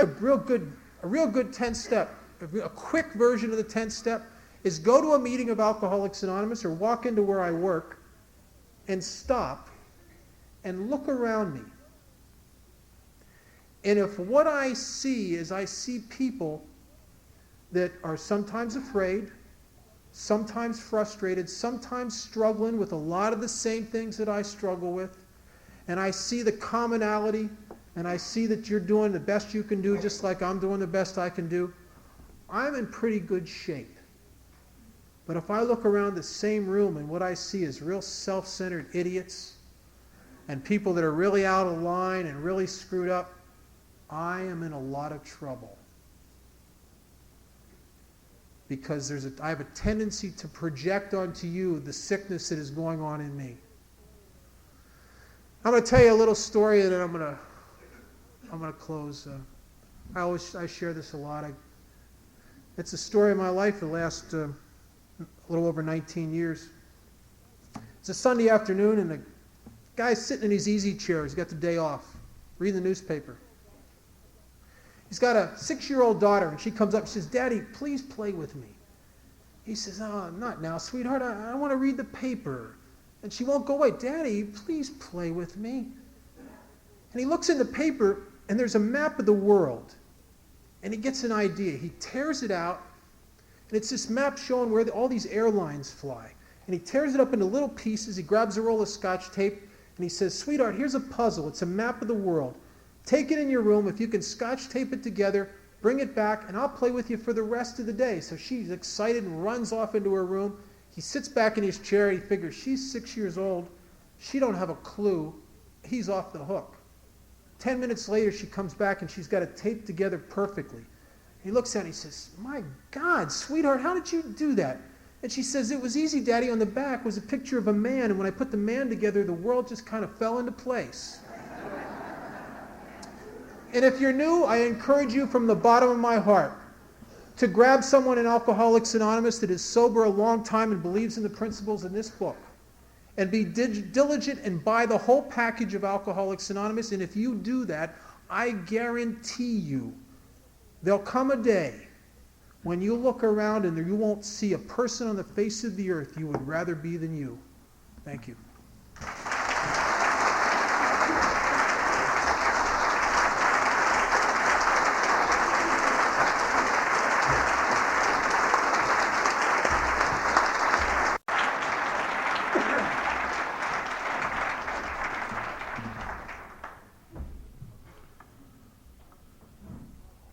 a real good 10-step, a quick version of the 10-step is go to a meeting of Alcoholics Anonymous or walk into where I work and stop and look around me. And if what I see is I see people that are sometimes afraid, sometimes frustrated, sometimes struggling with a lot of the same things that I struggle with, and I see the commonality, and I see that you're doing the best you can do just like I'm doing the best I can do, I'm in pretty good shape. But if I look around the same room and what I see is real self-centered idiots and people that are really out of line and really screwed up, I am in a lot of trouble. Because I have a tendency to project onto you the sickness that is going on in me. I'm going to tell you a little story and then I'm going to close. I share this a lot. It's a story of my life the last a little over 19 years. It's a Sunday afternoon and the guy's sitting in his easy chair. He's got the day off, reading the newspaper. He's got a 6-year-old daughter, and she comes up and says, "Daddy, please play with me." He says, "Oh, not now, sweetheart. I want to read the paper." And she won't go away. "Daddy, please play with me." And he looks in the paper, and there's a map of the world. And he gets an idea. He tears it out, and it's this map showing where all these airlines fly. And he tears it up into little pieces. He grabs a roll of Scotch tape, and he says, "Sweetheart, here's a puzzle. It's a map of the world. Take it in your room. If you can Scotch tape it together, bring it back, and I'll play with you for the rest of the day." So she's excited and runs off into her room. He sits back in his chair. He figures she's 6 years old. She don't have a clue. He's off the hook. 10 minutes later, she comes back, and she's got it taped together perfectly. He looks at it and he says, "My God, sweetheart, how did you do that?" And she says, "It was easy, Daddy. On the back was a picture of a man, and when I put the man together, the world just kind of fell into place." And if you're new, I encourage you from the bottom of my heart to grab someone in Alcoholics Anonymous that is sober a long time and believes in the principles in this book. And be diligent and buy the whole package of Alcoholics Anonymous. And if you do that, I guarantee you there'll come a day when you look around and you won't see a person on the face of the earth you would rather be than you. Thank you.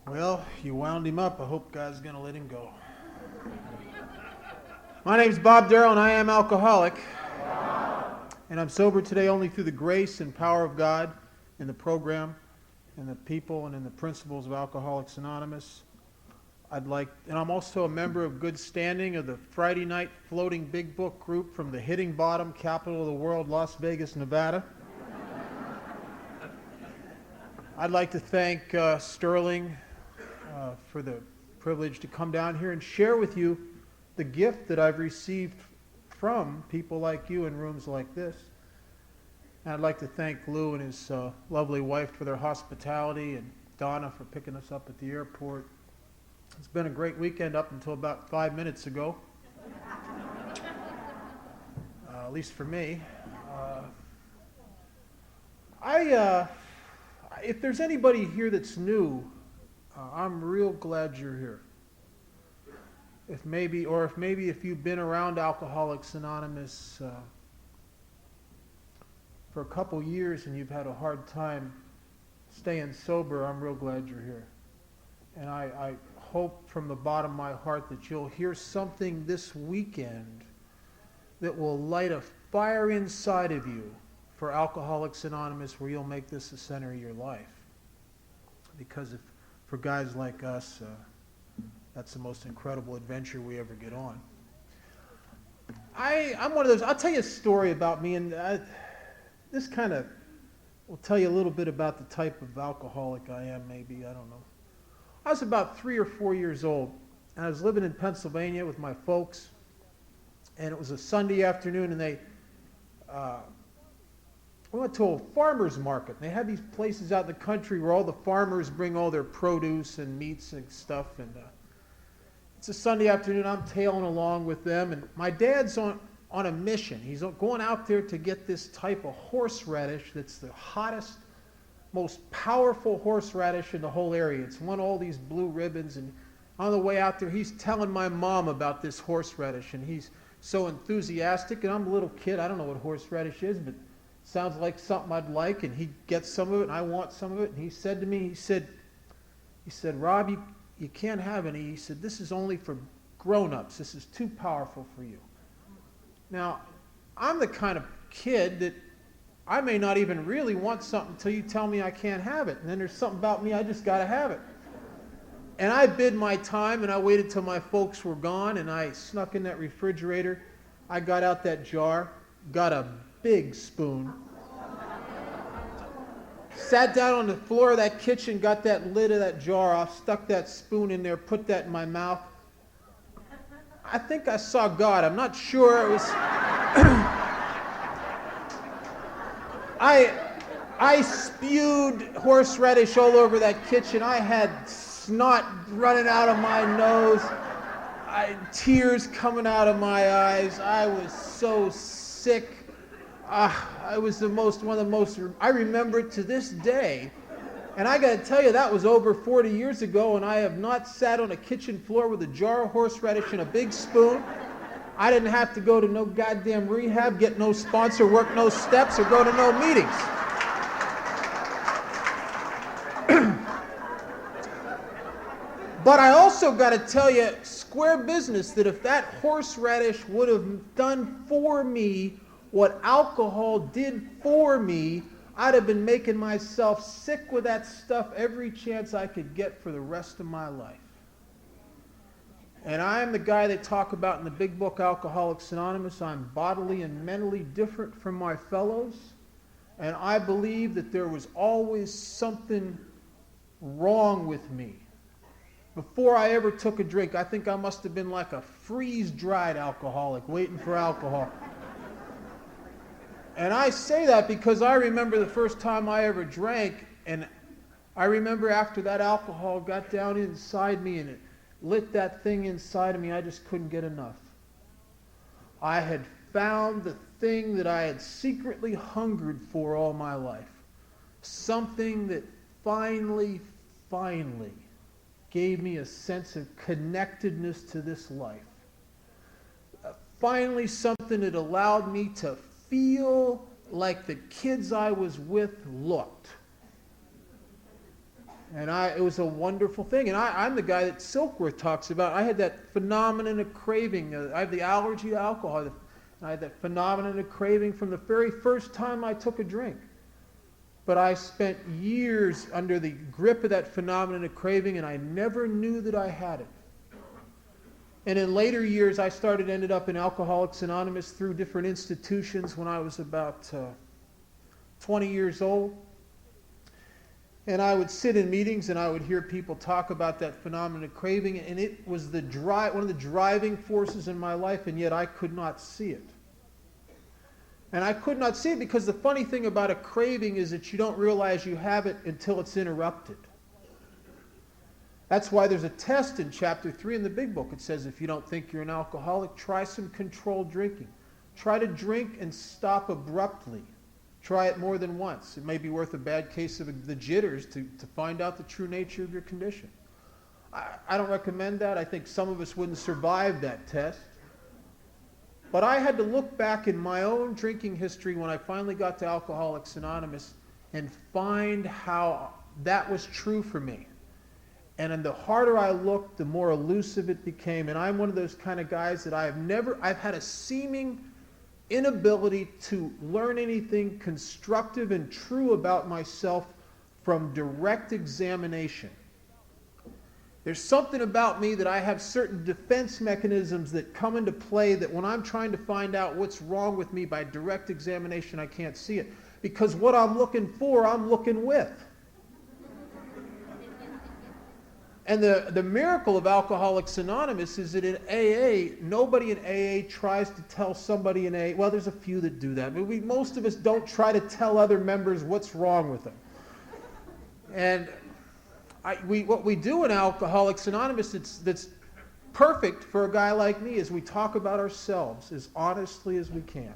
Well, you wound him up. I hope God's going to let him go. My name's Bob Darrell, and I am alcoholic. And I'm sober today only through the grace and power of God in the program and the people and in the principles of Alcoholics Anonymous. And I'm also a member of good standing of the Friday night floating big book group from the hitting bottom capital of the world, Las Vegas, Nevada. I'd like to thank Sterling for the privilege to come down here and share with you the gift that I've received from people like you in rooms like this. And I'd like to thank Lou and his lovely wife for their hospitality, and Donna for picking us up at the airport. It's been a great weekend up until about 5 minutes ago, at least for me. If there's anybody here that's new, I'm real glad you're here. If maybe if you've been around Alcoholics Anonymous for a couple years and you've had a hard time staying sober, I'm real glad you're here. And I hope from the bottom of my heart that you'll hear something this weekend that will light a fire inside of you for Alcoholics Anonymous, where you'll make this the center of your life. Because for guys like us, that's the most incredible adventure we ever get on. I'm one of those. I'll tell you a story about me, and this kind of will tell you a little bit about the type of alcoholic I am, maybe. I don't know. I was about 3 or 4 years old, and I was living in Pennsylvania with my folks, and it was a Sunday afternoon, and we went to a farmer's market. They have these places out in the country where all the farmers bring all their produce and meats and stuff. And it's a Sunday afternoon. I'm tailing along with them. And my dad's on a mission. He's going out there to get this type of horseradish that's the hottest, most powerful horseradish in the whole area. It's won all these blue ribbons. And on the way out there, he's telling my mom about this horseradish. And he's so enthusiastic. And I'm a little kid. I don't know what horseradish is, but sounds like something I'd like. And he gets some of it, and I want some of it. And he said to me, he said, Rob, you can't have any. He said, this is only for grown-ups. This is too powerful for you. Now, I'm the kind of kid that I may not even really want something until you tell me I can't have it. And then there's something about me, I just got to have it. And I bid my time, and I waited till my folks were gone, and I snuck in that refrigerator. I got out that jar, got a big spoon, sat down on the floor of that kitchen, got that lid of that jar off, stuck that spoon in there, put that in my mouth. I think I saw God. I'm not sure. It was I spewed horseradish all over that kitchen. I had snot running out of my nose, tears coming out of my eyes. I was so sick. I was one of the most, I remember it to this day. And I got to tell you, that was over 40 years ago, and I have not sat on a kitchen floor with a jar of horseradish and a big spoon. I didn't have to go to no goddamn rehab, get no sponsor, work no steps, or go to no meetings. But I also got to tell you, square business, that if that horseradish would have done for me what alcohol did for me, I'd have been making myself sick with that stuff every chance I could get for the rest of my life. And I'm the guy they talk about in the big book, Alcoholics Anonymous. I'm bodily and mentally different from my fellows. And I believe that there was always something wrong with me. Before I ever took a drink, I think I must have been like a freeze-dried alcoholic waiting for alcohol. And I say that because I remember the first time I ever drank, and I remember after that alcohol got down inside me and it lit that thing inside of me, I just couldn't get enough. I had found the thing that I had secretly hungered for all my life. Something that finally gave me a sense of connectedness to this life. Finally, something that allowed me to feel like the kids I was with looked. And it was a wonderful thing. And I'm the guy that Silkworth talks about. I had that phenomenon of craving. I have the allergy to alcohol. I had that phenomenon of craving from the very first time I took a drink. But I spent years under the grip of that phenomenon of craving, and I never knew that I had it. And in later years, I ended up in Alcoholics Anonymous through different institutions when I was about 20 years old. And I would sit in meetings and I would hear people talk about that phenomenon of craving, and it was one of the driving forces in my life, and yet I could not see it. And I could not see it because the funny thing about a craving is that you don't realize you have it until it's interrupted. That's why there's a test in chapter 3 in the big book. It says if you don't think you're an alcoholic, try some controlled drinking. Try to drink and stop abruptly. Try it more than once. It may be worth a bad case of the jitters to find out the true nature of your condition. I don't recommend that. I think some of us wouldn't survive that test. But I had to look back in my own drinking history when I finally got to Alcoholics Anonymous and find how that was true for me. And then the harder I looked, the more elusive it became. And I'm one of those kind of guys that I've had a seeming inability to learn anything constructive and true about myself from direct examination. There's something about me that I have certain defense mechanisms that come into play that when I'm trying to find out what's wrong with me by direct examination, I can't see it. Because what I'm looking for, I'm looking with. And the miracle of Alcoholics Anonymous is that in AA, nobody in AA tries to tell somebody in AA, well, there's a few that do that, but most of us don't try to tell other members what's wrong with them. And what we do in Alcoholics Anonymous that's perfect for a guy like me is we talk about ourselves as honestly as we can.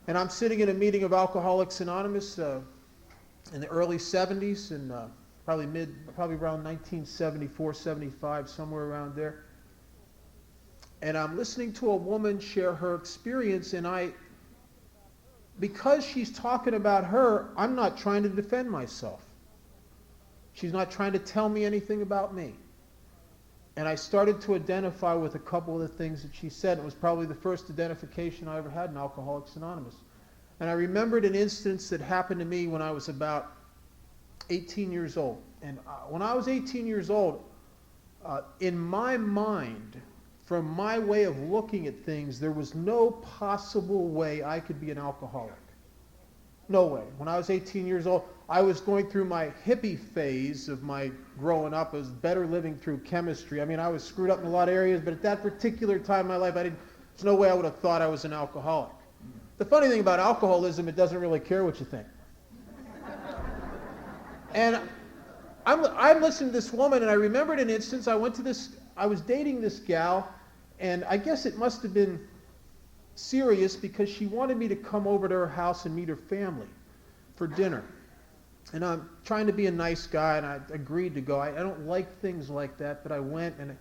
And I'm sitting in a meeting of Alcoholics Anonymous in the early 70s, and probably around 1974, 75, somewhere around there. And I'm listening to a woman share her experience, and because she's talking about her, I'm not trying to defend myself. She's not trying to tell me anything about me. And I started to identify with a couple of the things that she said. It was probably the first identification I ever had in Alcoholics Anonymous. And I remembered an instance that happened to me when I was about 18 years old. And when I was 18 years old, in my mind, from my way of looking at things, there was no possible way I could be an alcoholic. No way. When I was 18 years old, I was going through my hippie phase of my growing up. It was better living through chemistry. I mean, I was screwed up in a lot of areas, but at that particular time in my life, there's no way I would have thought I was an alcoholic. The funny thing about alcoholism, it doesn't really care what you think. And I'm listening to this woman, and I remembered an instance. I was dating this gal, and I guess it must have been serious because she wanted me to come over to her house and meet her family for dinner. And I'm trying to be a nice guy, and I agreed to go. I don't like things like that, but I went, and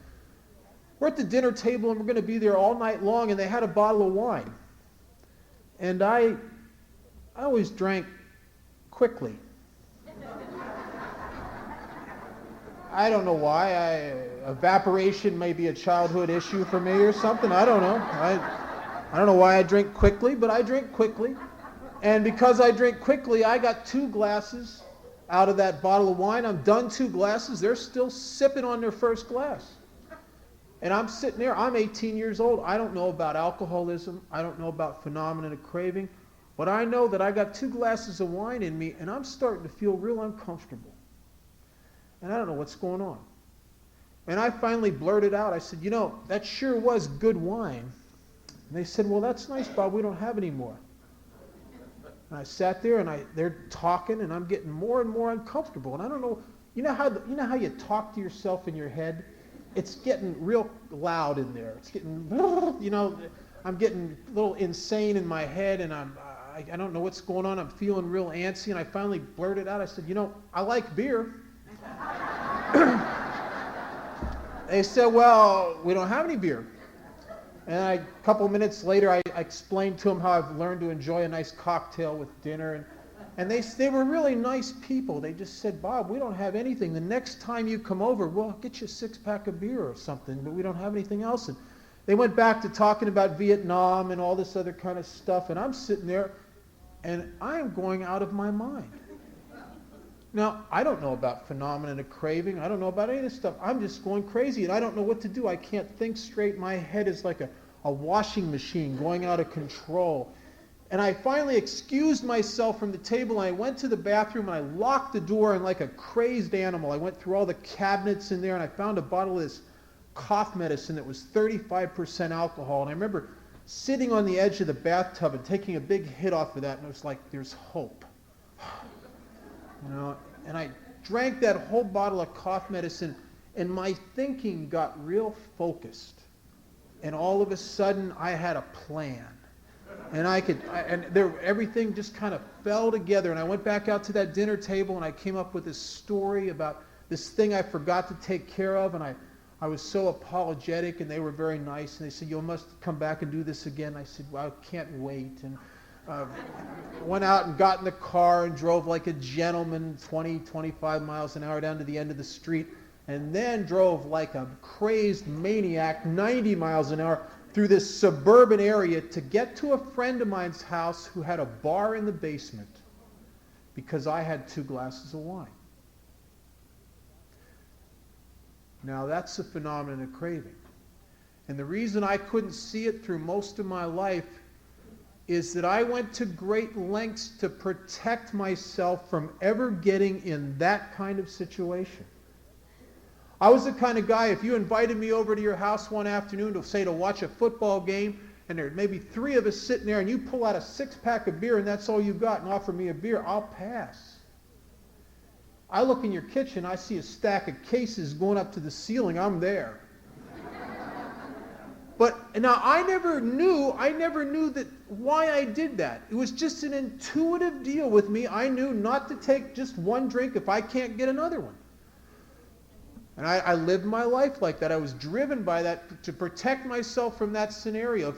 we're at the dinner table, and we're going to be there all night long, and they had a bottle of wine. And I always drank quickly. I don't know why. Evaporation may be a childhood issue for me or something. I don't know. I don't know why I drink quickly, but I drink quickly. And because I drink quickly, I got 2 glasses out of that bottle of wine. I'm done 2 glasses. They're still sipping on their first glass. And I'm sitting there. I'm 18 years old. I don't know about alcoholism. I don't know about phenomenon of craving. But I know that I got 2 glasses of wine in me, and I'm starting to feel real uncomfortable. And I don't know what's going on. And I finally blurted out. I said, that sure was good wine. And they said, well, that's nice, Bob. We don't have any more. And I sat there, and they're talking, and I'm getting more and more uncomfortable. And I don't know, you know how you talk to yourself in your head? It's getting real loud in there. It's getting, I'm getting a little insane in my head, and I don't know what's going on. I'm feeling real antsy, and I finally blurted out. I said, I like beer. They said, well, we don't have any beer. And a couple minutes later, I explained to them how I've learned to enjoy a nice cocktail with dinner. And they were really nice people. They just said, Bob, we don't have anything. The next time you come over, we'll get you a 6-pack of beer or something, but we don't have anything else. And they went back to talking about Vietnam and all this other kind of stuff. And I'm sitting there, and I am going out of my mind. Now, I don't know about phenomenon of craving. I don't know about any of this stuff. I'm just going crazy, and I don't know what to do. I can't think straight. My head is like a washing machine going out of control. And I finally excused myself from the table, and I went to the bathroom, and I locked the door, and like a crazed animal, I went through all the cabinets in there, and I found a bottle of this cough medicine that was 35% alcohol. And I remember sitting on the edge of the bathtub and taking a big hit off of that, and it was like, there's hope. And I drank that whole bottle of cough medicine, and my thinking got real focused. And all of a sudden, I had a plan. And everything just kind of fell together. And I went back out to that dinner table, and I came up with this story about this thing I forgot to take care of, and I was so apologetic, and they were very nice. And they said, you must come back and do this again. I said, well, I can't wait. And went out and got in the car and drove like a gentleman 20, 25 miles an hour down to the end of the street, and then drove like a crazed maniac 90 miles an hour through this suburban area to get to a friend of mine's house who had a bar in the basement because I had 2 glasses of wine. Now that's a phenomenon of craving. And the reason I couldn't see it through most of my life is that I went to great lengths to protect myself from ever getting in that kind of situation. I was the kind of guy, if you invited me over to your house one afternoon to watch a football game, and there may be 3 of us sitting there, and you pull out a 6-pack of beer and that's all you got and offer me a beer, I'll pass. I look in your kitchen, I see a stack of cases going up to the ceiling, I'm there. But now I never knew that why I did that. It was just an intuitive deal with me. I knew not to take just one drink if I can't get another one. And I lived my life like that. I was driven by that to protect myself from that scenario.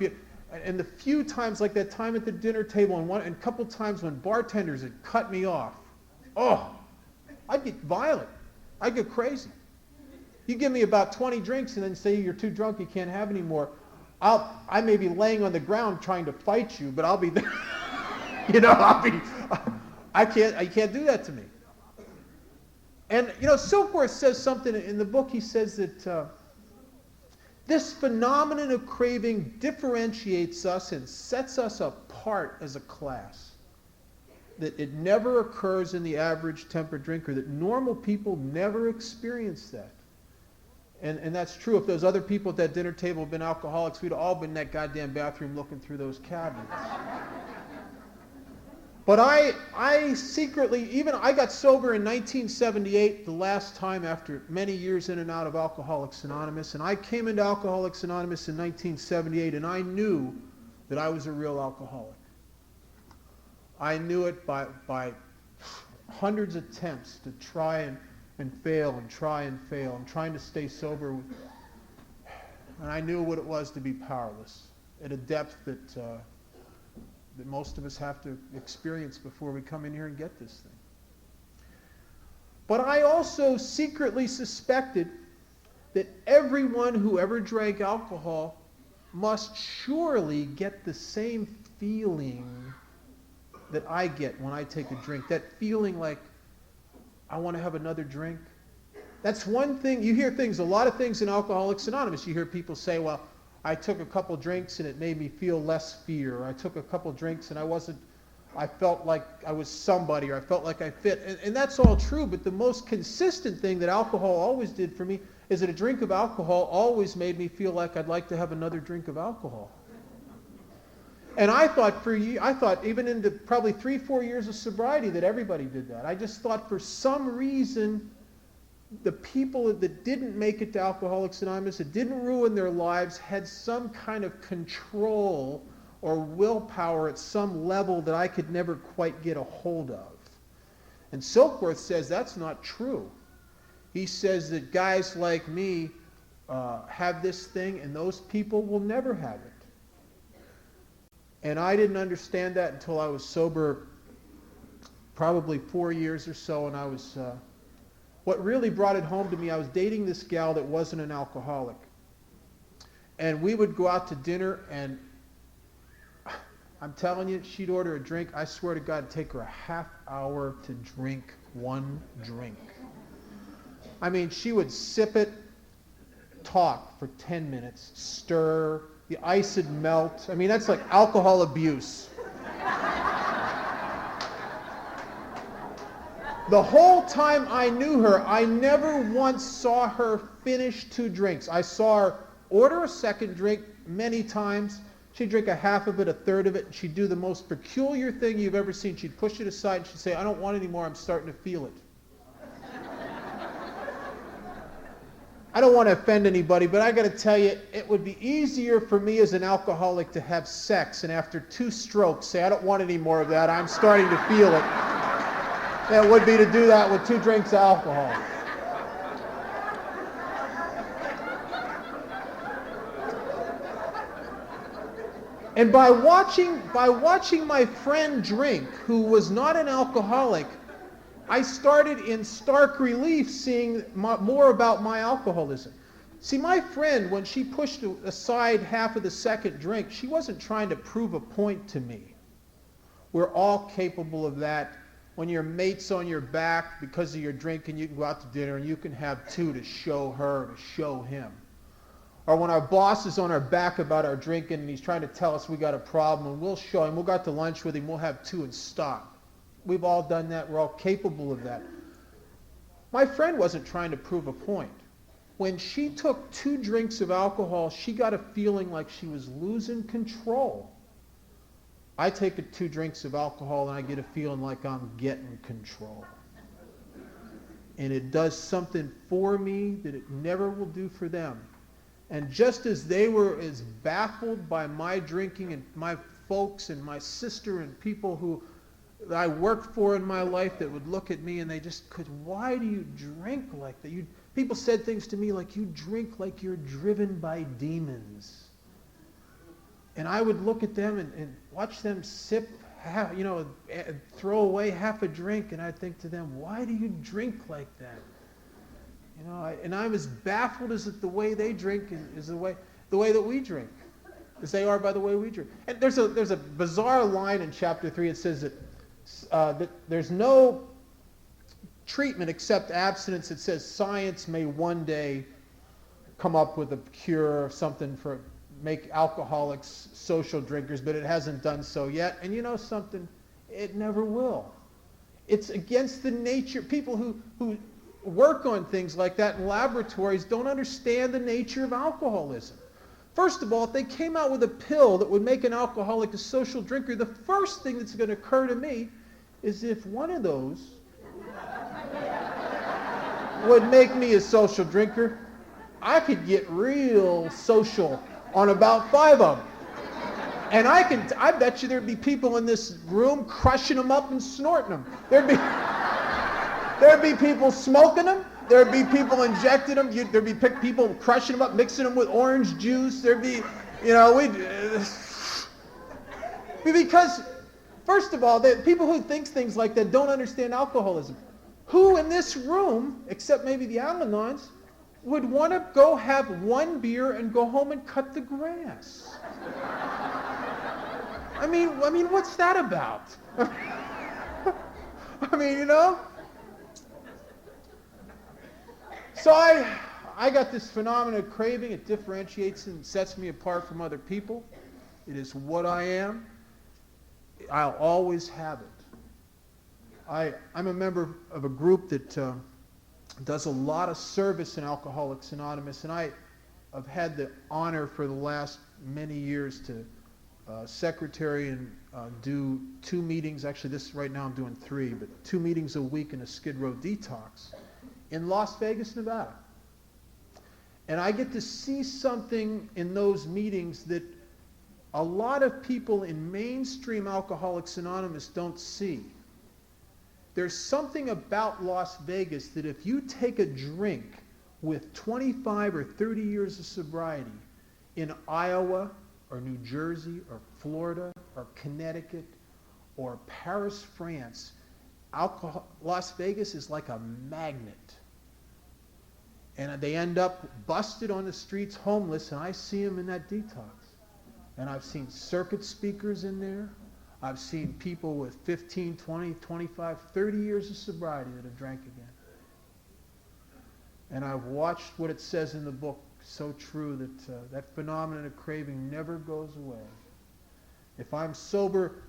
And the few times, like that time at the dinner table, and a couple times when bartenders had cut me off, I'd get violent. I'd get crazy. You give me about 20 drinks and then say you're too drunk, you can't have any more. I may be laying on the ground trying to fight you, but I'll be there. I can't do that to me. And, Silkworth says something in the book. He says that this phenomenon of craving differentiates us and sets us apart as a class. That it never occurs in the average temperate drinker, that normal people never experience that. And that's true. If those other people at that dinner table had been alcoholics, we'd all been in that goddamn bathroom looking through those cabinets. But I secretly, I got sober in 1978, the last time after many years in and out of Alcoholics Anonymous, and I came into Alcoholics Anonymous in 1978, and I knew that I was a real alcoholic. I knew it by hundreds of attempts to try and fail and try and fail and trying to stay sober. And I knew what it was to be powerless at a depth that most of us have to experience before we come in here and get this thing. But I also secretly suspected that everyone who ever drank alcohol must surely get the same feeling that I get when I take a drink. That feeling like, I want to have another drink. That's one thing. You hear a lot of things in Alcoholics Anonymous. You hear people say, well, I took a couple drinks and it made me feel less fear. Or I took a couple drinks and I felt like I was somebody, or I felt like I fit. And that's all true, but the most consistent thing that alcohol always did for me is that a drink of alcohol always made me feel like I'd like to have another drink of alcohol. And I thought even into probably 3-4 years of sobriety that everybody did that. I just thought for some reason the people that didn't make it to Alcoholics Anonymous, that didn't ruin their lives, had some kind of control or willpower at some level that I could never quite get a hold of. And Silkworth says that's not true. He says that guys like me have this thing, and those people will never have it. And I didn't understand that until I was sober probably 4 years or so, and I was... what really brought it home to me, I was dating this gal that wasn't an alcoholic. And we would go out to dinner, and I'm telling you, she'd order a drink. I swear to God, it'd take her a half hour to drink one drink. I mean, she would sip it, talk for 10 minutes, stir, the ice would melt. I mean, that's like alcohol abuse. The whole time I knew her, I never once saw her finish 2 drinks. I saw her order a second drink many times. She'd drink a half of it, a third of it, and she'd do the most peculiar thing you've ever seen. She'd push it aside and she'd say, I don't want any more, I'm starting to feel it. I don't want to offend anybody, but I got to tell you, it would be easier for me as an alcoholic to have sex and after 2 strokes say, I don't want any more of that, I'm starting to feel it. That would be to do that with 2 drinks of alcohol. And by watching my friend drink, who was not an alcoholic, I started in stark relief seeing more about my alcoholism. See, my friend, when she pushed aside half of the second drink, she wasn't trying to prove a point to me. We're all capable of that. When your mate's on your back because of your drinking, you can go out to dinner and you can have 2 to show her, to show him. Or when our boss is on our back about our drinking and he's trying to tell us we got a problem, and we'll show him, we'll go out to lunch with him, we'll have 2 and stop. We've all done that. We're all capable of that. My friend wasn't trying to prove a point. when she took 2 drinks of alcohol, she got a feeling like she was losing control. I take 2 drinks of alcohol and I get a feeling like I'm getting control. And it does something for me that it never will do for them. And just as they were as baffled by my drinking, and my folks and my sister and people who I worked for in my life that would look at me and they just could, why do you drink like that? People said things to me like, you drink like you're driven by demons. And I would look at them and watch them sip, throw away half a drink, and I'd think to them, why do you drink like that? And I was baffled as the way they drink is the way that we drink, as they are by the way we drink. And there's a bizarre line in chapter 3. It says that there's no treatment except abstinence. It says science may one day come up with a cure or something for make alcoholics social drinkers, but it hasn't done so yet. And you know something? It never will. It's against the nature. People who work on things like that in laboratories don't understand the nature of alcoholism. First of all, if they came out with a pill that would make an alcoholic a social drinker, the first thing that's going to occur to me is if one of those would make me a social drinker, I could get real social on about 5 of them. And I bet you there'd be people in this room crushing them up and snorting them. There'd be people smoking them. There'd be people injecting them. There'd be people crushing them up, mixing them with orange juice. There'd be, because, first of all, the people who think things like that don't understand alcoholism. Who in this room, except maybe the Al-Anons, would want to go have 1 beer and go home and cut the grass? I mean, what's that about? So I got this phenomenon of craving. It differentiates and sets me apart from other people. It is what I am. I'll always have it. I'm a member of a group that does a lot of service in Alcoholics Anonymous, and I have had the honor for the last many years to secretary and do 2 meetings. Actually, right now I'm doing 3, but 2 meetings a week in a Skid Row detox in Las Vegas, Nevada. And I get to see something in those meetings that a lot of people in mainstream Alcoholics Anonymous don't see. There's something about Las Vegas that if you take a drink with 25 or 30 years of sobriety in Iowa or New Jersey or Florida or Connecticut or Paris, France, Las Vegas is like a magnet. And they end up busted on the streets, homeless, and I see them in that detox. And I've seen circuit speakers in there. I've seen people with 15, 20, 25, 30 years of sobriety that have drank again. And I've watched what it says in the book, so true, that that phenomenon of craving never goes away. If I'm sober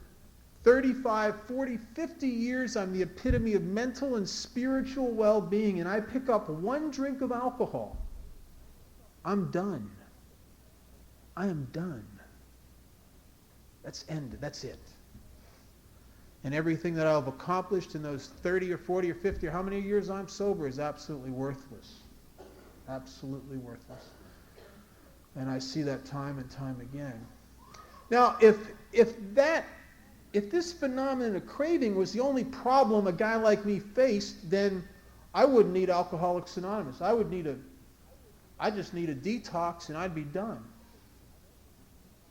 35, 40, 50 years, I'm the epitome of mental and spiritual well-being, and I pick up 1 drink of alcohol, I'm done. I am done. That's ended. That's it. And everything that I've accomplished in those 30 or 40 or 50 or how many years I'm sober is absolutely worthless. Absolutely worthless. And I see that time and time again. Now, if this phenomenon of craving was the only problem a guy like me faced, then I wouldn't need Alcoholics Anonymous. I just need a detox and I'd be done.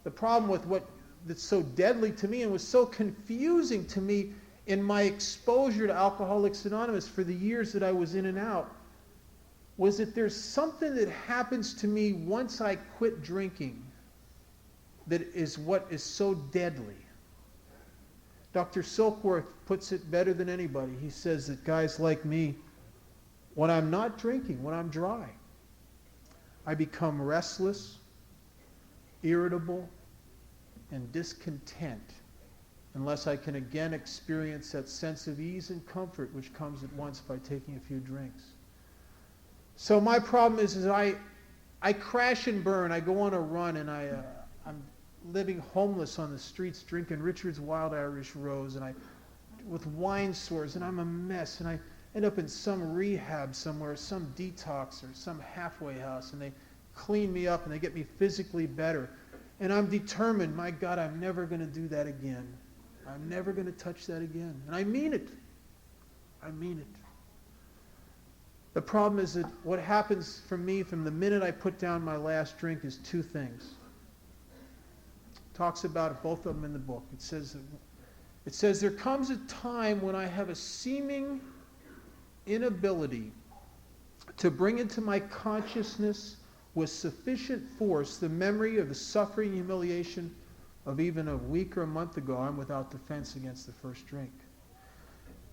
The problem with that's so deadly to me and was so confusing to me in my exposure to Alcoholics Anonymous for the years that I was in and out was that there's something that happens to me once I quit drinking that is what is so deadly. Dr. Silkworth puts it better than anybody. He says that guys like me, when I'm not drinking, when I'm dry, I become restless, irritable, and discontent unless I can again experience that sense of ease and comfort which comes at once by taking a few drinks. So my problem is I crash and burn. I go on a run, and I'm living homeless on the streets, drinking Richard's Wild Irish Rose, and with wine stores, and I'm a mess, and I end up in some rehab somewhere, some detox or some halfway house, and they clean me up and they get me physically better. And I'm determined, my God, I'm never going to do that again. I'm never going to touch that again. And I mean it. I mean it. The problem is that what happens for me from the minute I put down my last drink is two things. It talks about it, both of them in the book. It says, there comes a time when I have a seeming inability to bring into my consciousness with sufficient force the memory of the suffering and humiliation of even a week or a month ago. I'm without defense against the first drink.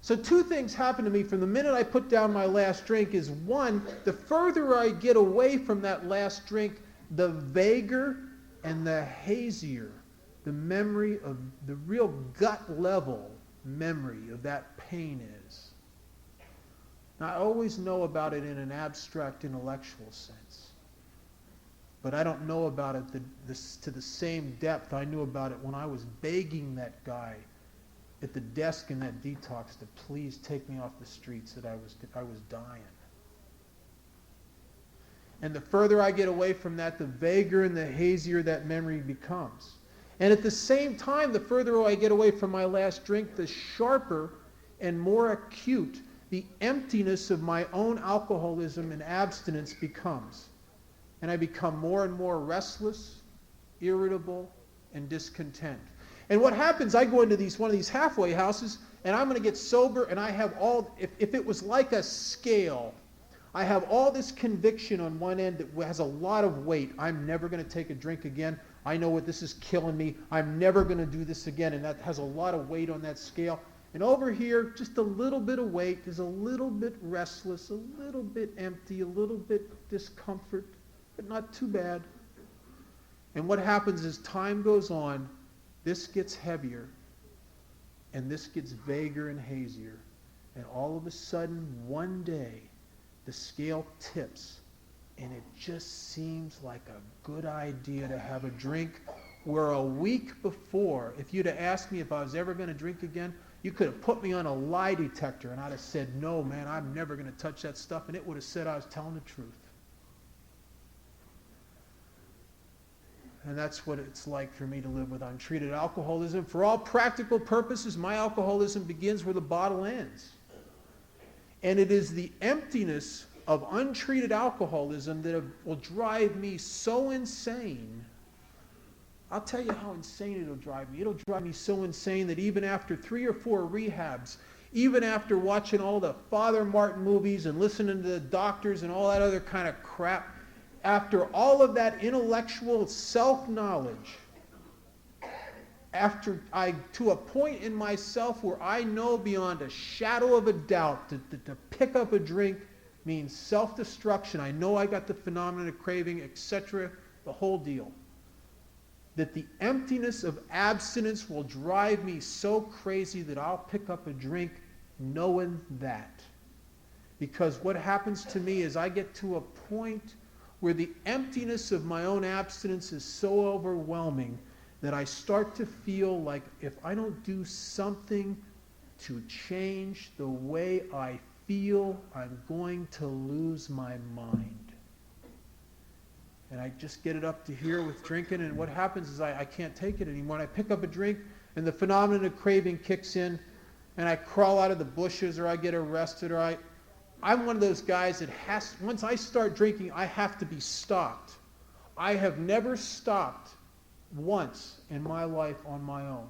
So two things happen to me from the minute I put down my last drink is, one, the further I get away from that last drink, the vaguer and the hazier the memory of the real gut level memory of that pain is. Now, I always know about it in an abstract intellectual sense, but I don't know about it to the same depth I knew about it when I was begging that guy at the desk in that detox to please take me off the streets, that I was dying. And the further I get away from that, the vaguer and the hazier that memory becomes. And at the same time, the further I get away from my last drink, the sharper and more acute the emptiness of my own alcoholism and abstinence becomes. And I become more and more restless, irritable, and discontent. And what happens, I go into one of these halfway houses, and I'm going to get sober, and I have if it was like a scale, I have all this conviction on one end that has a lot of weight. I'm never going to take a drink again. I know what this is killing me. I'm never going to do this again. And that has a lot of weight on that scale. And over here, just a little bit of weight is a little bit restless, a little bit empty, a little bit discomfort, but not too bad. And what happens as time goes on, this gets heavier, and this gets vaguer and hazier. And all of a sudden, one day, the scale tips, and it just seems like a good idea to have a drink, where a week before, if you'd have asked me if I was ever going to drink again, you could have put me on a lie detector, and I'd have said, no, man, I'm never going to touch that stuff, and it would have said I was telling the truth. And that's what it's like for me to live with untreated alcoholism. For all practical purposes, my alcoholism begins where the bottle ends. And it is the emptiness of untreated alcoholism that will drive me so insane. I'll tell you how insane it'll drive me. It'll drive me so insane that even after 3 or 4 rehabs, even after watching all the Father Martin movies and listening to the doctors and all that other kind of crap, after all of that intellectual self-knowledge, to a point in myself where I know beyond a shadow of a doubt that to pick up a drink means self-destruction. I know I got the phenomenon of craving, etc., the whole deal. That the emptiness of abstinence will drive me so crazy that I'll pick up a drink knowing that. Because what happens to me is I get to a point where the emptiness of my own abstinence is so overwhelming that I start to feel like if I don't do something to change the way I feel, I'm going to lose my mind. And I just get it up to here with drinking, and what happens is I can't take it anymore. And I pick up a drink, and the phenomenon of craving kicks in, and I crawl out of the bushes, or I get arrested, or I'm one of those guys that once I start drinking, I have to be stopped. I have never stopped once in my life on my own.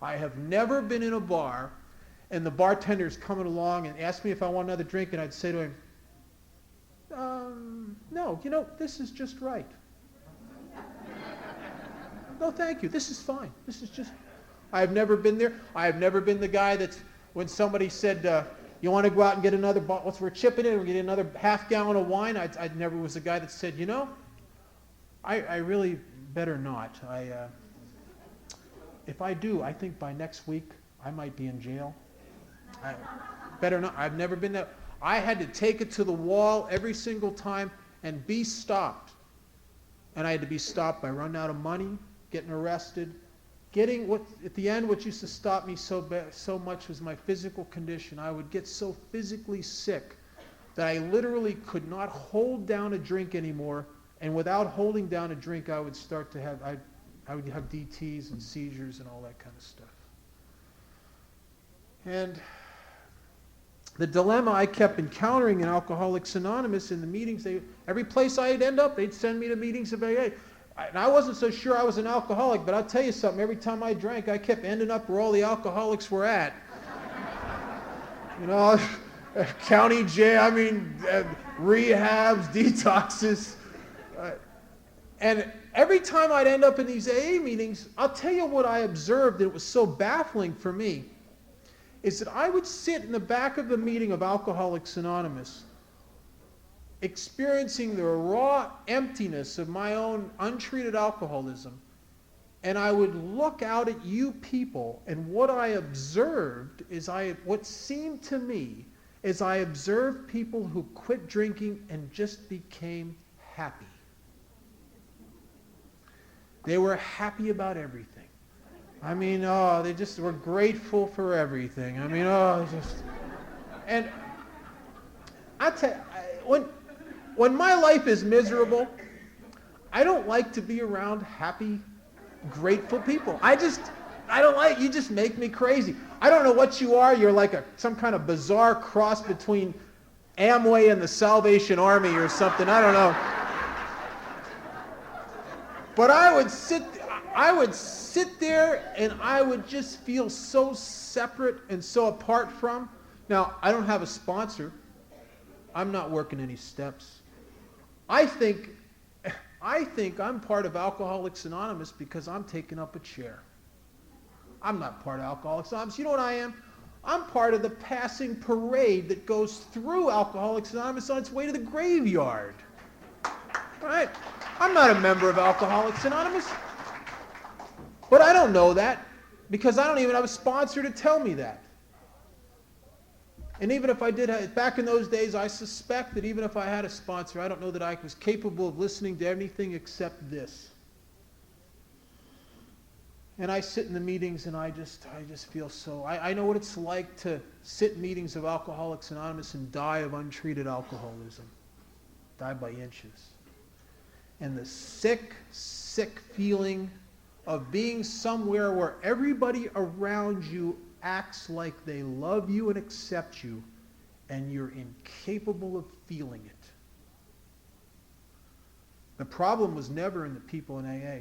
I have never been in a bar, and the bartender's coming along and asked me if I want another drink, and I'd say to him, no, this is just right. No, thank you. This is fine. I have never been there. I have never been the guy that's, when somebody said, you want to go out and get another bottle, we're chipping in, we're getting another half gallon of wine, I never was the guy that said, I really better not. If I do, I think by next week I might be in jail. I better not. I've never been that. I had to take it to the wall every single time and be stopped. And I had to be stopped by running out of money, getting arrested, getting what at the end what used to stop me so much was my physical condition. I would get so physically sick that I literally could not hold down a drink anymore, and without holding down a drink I would start to have I would have DTs and seizures and all that kind of stuff. And the dilemma I kept encountering in Alcoholics Anonymous in the meetings, every place I'd end up, they'd send me to meetings of AA. And I wasn't so sure I was an alcoholic, but I'll tell you something, every time I drank, I kept ending up where all the alcoholics were at. You know, county jail, rehabs, detoxes. And every time I'd end up in these AA meetings, I'll tell you what I observed that was so baffling for me, is that I would sit in the back of the meeting of Alcoholics Anonymous, experiencing the raw emptiness of my own untreated alcoholism, and I would look out at you people, and what I observed is what seemed to me is I observed people who quit drinking and just became happy. They were happy about everything. They just were grateful for everything. And I tell you, when my life is miserable, I don't like to be around happy, grateful people. I don't like, you just make me crazy. I don't know what you are. You're like some kind of bizarre cross between Amway and the Salvation Army or something. I don't know. But I would sit there and I would just feel so separate and so apart from. Now, I don't have a sponsor. I'm not working any steps. I think I'm part of Alcoholics Anonymous because I'm taking up a chair. I'm not part of Alcoholics Anonymous. You know what I am? I'm part of the passing parade that goes through Alcoholics Anonymous on its way to the graveyard. All right? I'm not a member of Alcoholics Anonymous. But I don't know that because I don't even have a sponsor to tell me that. And even if I did, back in those days, I suspect that even if I had a sponsor, I don't know that I was capable of listening to anything except this. And I sit in the meetings and I just feel so, I know what it's like to sit in meetings of Alcoholics Anonymous and die of untreated alcoholism. Die by inches. And the sick feeling of being somewhere where everybody around you acts like they love you and accept you, and you're incapable of feeling it. The problem was never in the people in AA.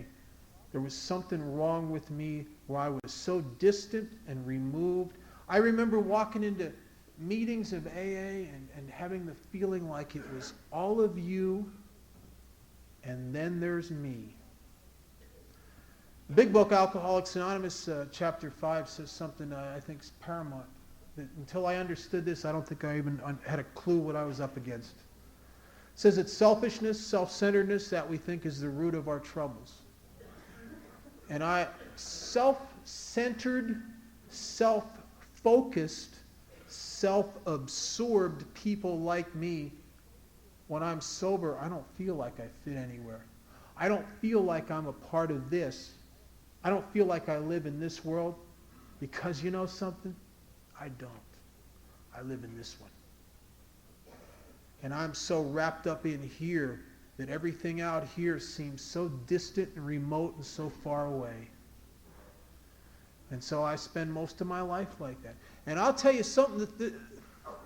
There was something wrong with me where I was so distant and removed. I remember walking into meetings of AA and having the feeling like it was all of you, and then there's me. The big book, Alcoholics Anonymous, chapter 5, says something I think is paramount. That until I understood this, I don't think I even had a clue what I was up against. It says it's selfishness, self-centeredness that we think is the root of our troubles. And self-centered, self-focused, self-absorbed people like me, when I'm sober, I don't feel like I fit anywhere. I don't feel like I'm a part of this. I don't feel like I live in this world because you know something? I don't. I live in this one. And I'm so wrapped up in here that everything out here seems so distant and remote and so far away. And so I spend most of my life like that. And I'll tell you something, that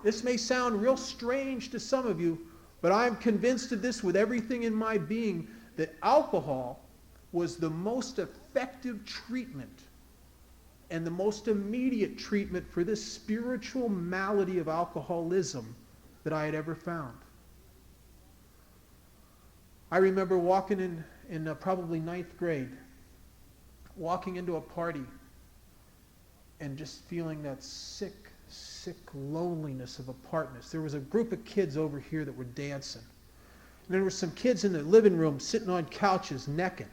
this may sound real strange to some of you, but I'm convinced of this with everything in my being, that alcohol was the most effective treatment and the most immediate treatment for this spiritual malady of alcoholism that I had ever found. I remember walking in probably 9th grade, walking into a party and just feeling that sick loneliness of apartness. There was a group of kids over here that were dancing. And there were some kids in the living room sitting on couches necking.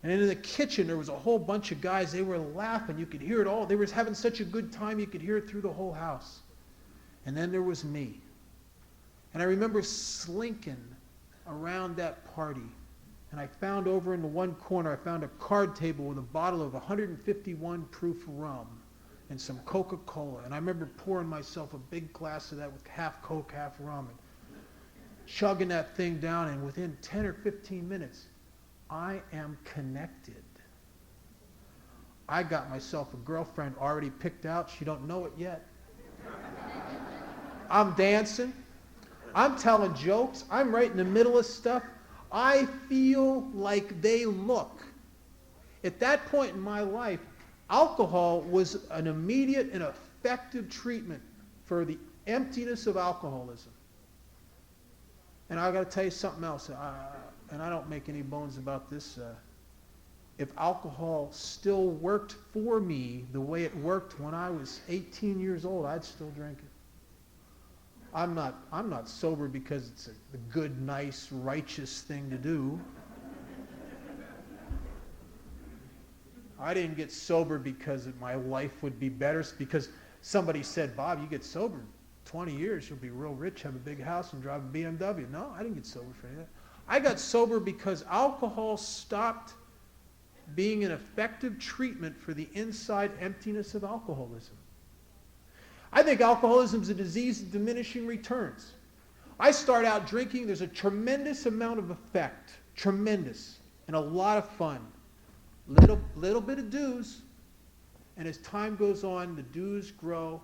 And in the kitchen, there was a whole bunch of guys. They were laughing. You could hear it all. They were having such a good time, you could hear it through the whole house. And then there was me. And I remember slinking around that party. And I found over in the one corner, I found a card table with a bottle of 151 proof rum and some Coca-Cola. And I remember pouring myself a big glass of that with half Coke, half rum, and chugging that thing down. And within 10 or 15 minutes, I am connected. I got myself a girlfriend already picked out. She don't know it yet. I'm dancing. I'm telling jokes. I'm right in the middle of stuff. I feel like they look. At that point in my life, alcohol was an immediate and effective treatment for the emptiness of alcoholism. And I got to tell you something else, and I don't make any bones about this. If alcohol still worked for me the way it worked when I was 18 years old, I'd still drink it. I'm not sober because it's a good, nice, righteous thing to do. I didn't get sober because my life would be better, because somebody said, Bob, you get sober 20 years, you'll be real rich, have a big house, and drive a BMW. No, I didn't get sober for that. I got sober because alcohol stopped being an effective treatment for the inside emptiness of alcoholism. I think alcoholism is a disease of diminishing returns. I start out drinking, there's a tremendous amount of effect, tremendous, and a lot of fun. Little bit of dues, and as time goes on, the dues grow,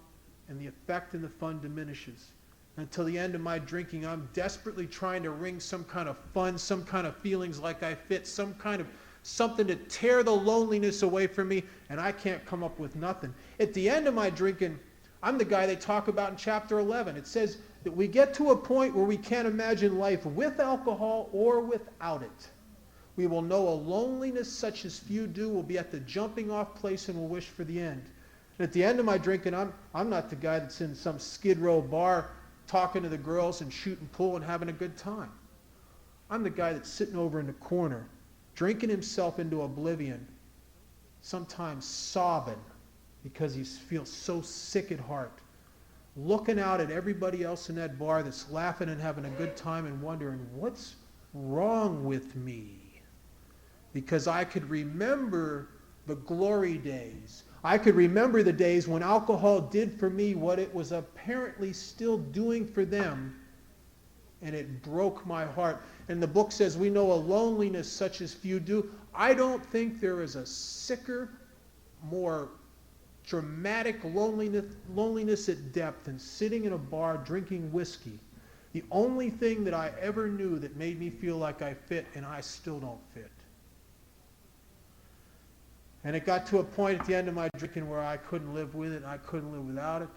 and the effect and the fun diminishes. Until the end of my drinking, I'm desperately trying to wring some kind of fun, some kind of feelings like I fit, some kind of something to tear the loneliness away from me, and I can't come up with nothing. At the end of my drinking, I'm the guy they talk about in chapter 11. It says that we get to a point where we can't imagine life with alcohol or without it. We will know a loneliness such as few do. We'll be at the jumping off place and we'll wish for the end. And at the end of my drinking, I'm not the guy that's in some Skid Row bar talking to the girls and shooting pool and having a good time. I'm the guy that's sitting over in the corner, drinking himself into oblivion, sometimes sobbing because he feels so sick at heart, looking out at everybody else in that bar that's laughing and having a good time and wondering, what's wrong with me? Because I could remember the glory days. I could remember the days when alcohol did for me what it was apparently still doing for them, and it broke my heart. And the book says we know a loneliness such as few do. I don't think there is a sicker, more dramatic loneliness at depth than sitting in a bar drinking whiskey. The only thing that I ever knew that made me feel like I fit, and I still don't fit. And it got to a point at the end of my drinking where I couldn't live with it, and I couldn't live without it.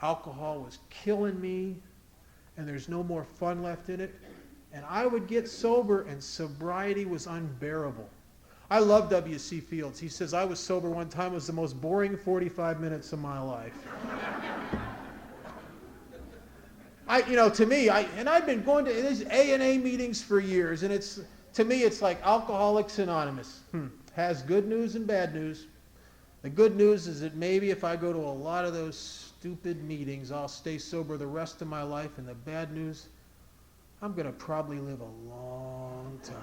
Alcohol was killing me, and there's no more fun left in it. And I would get sober, and sobriety was unbearable. I love W.C. Fields. He says, I was sober one time. It was the most boring 45 minutes of my life. To me, I've been going to these A&A meetings for years, and to me, it's like Alcoholics Anonymous. Has good news and bad news. The good news is that maybe if I go to a lot of those stupid meetings, I'll stay sober the rest of my life. And the bad news, I'm going to probably live a long time.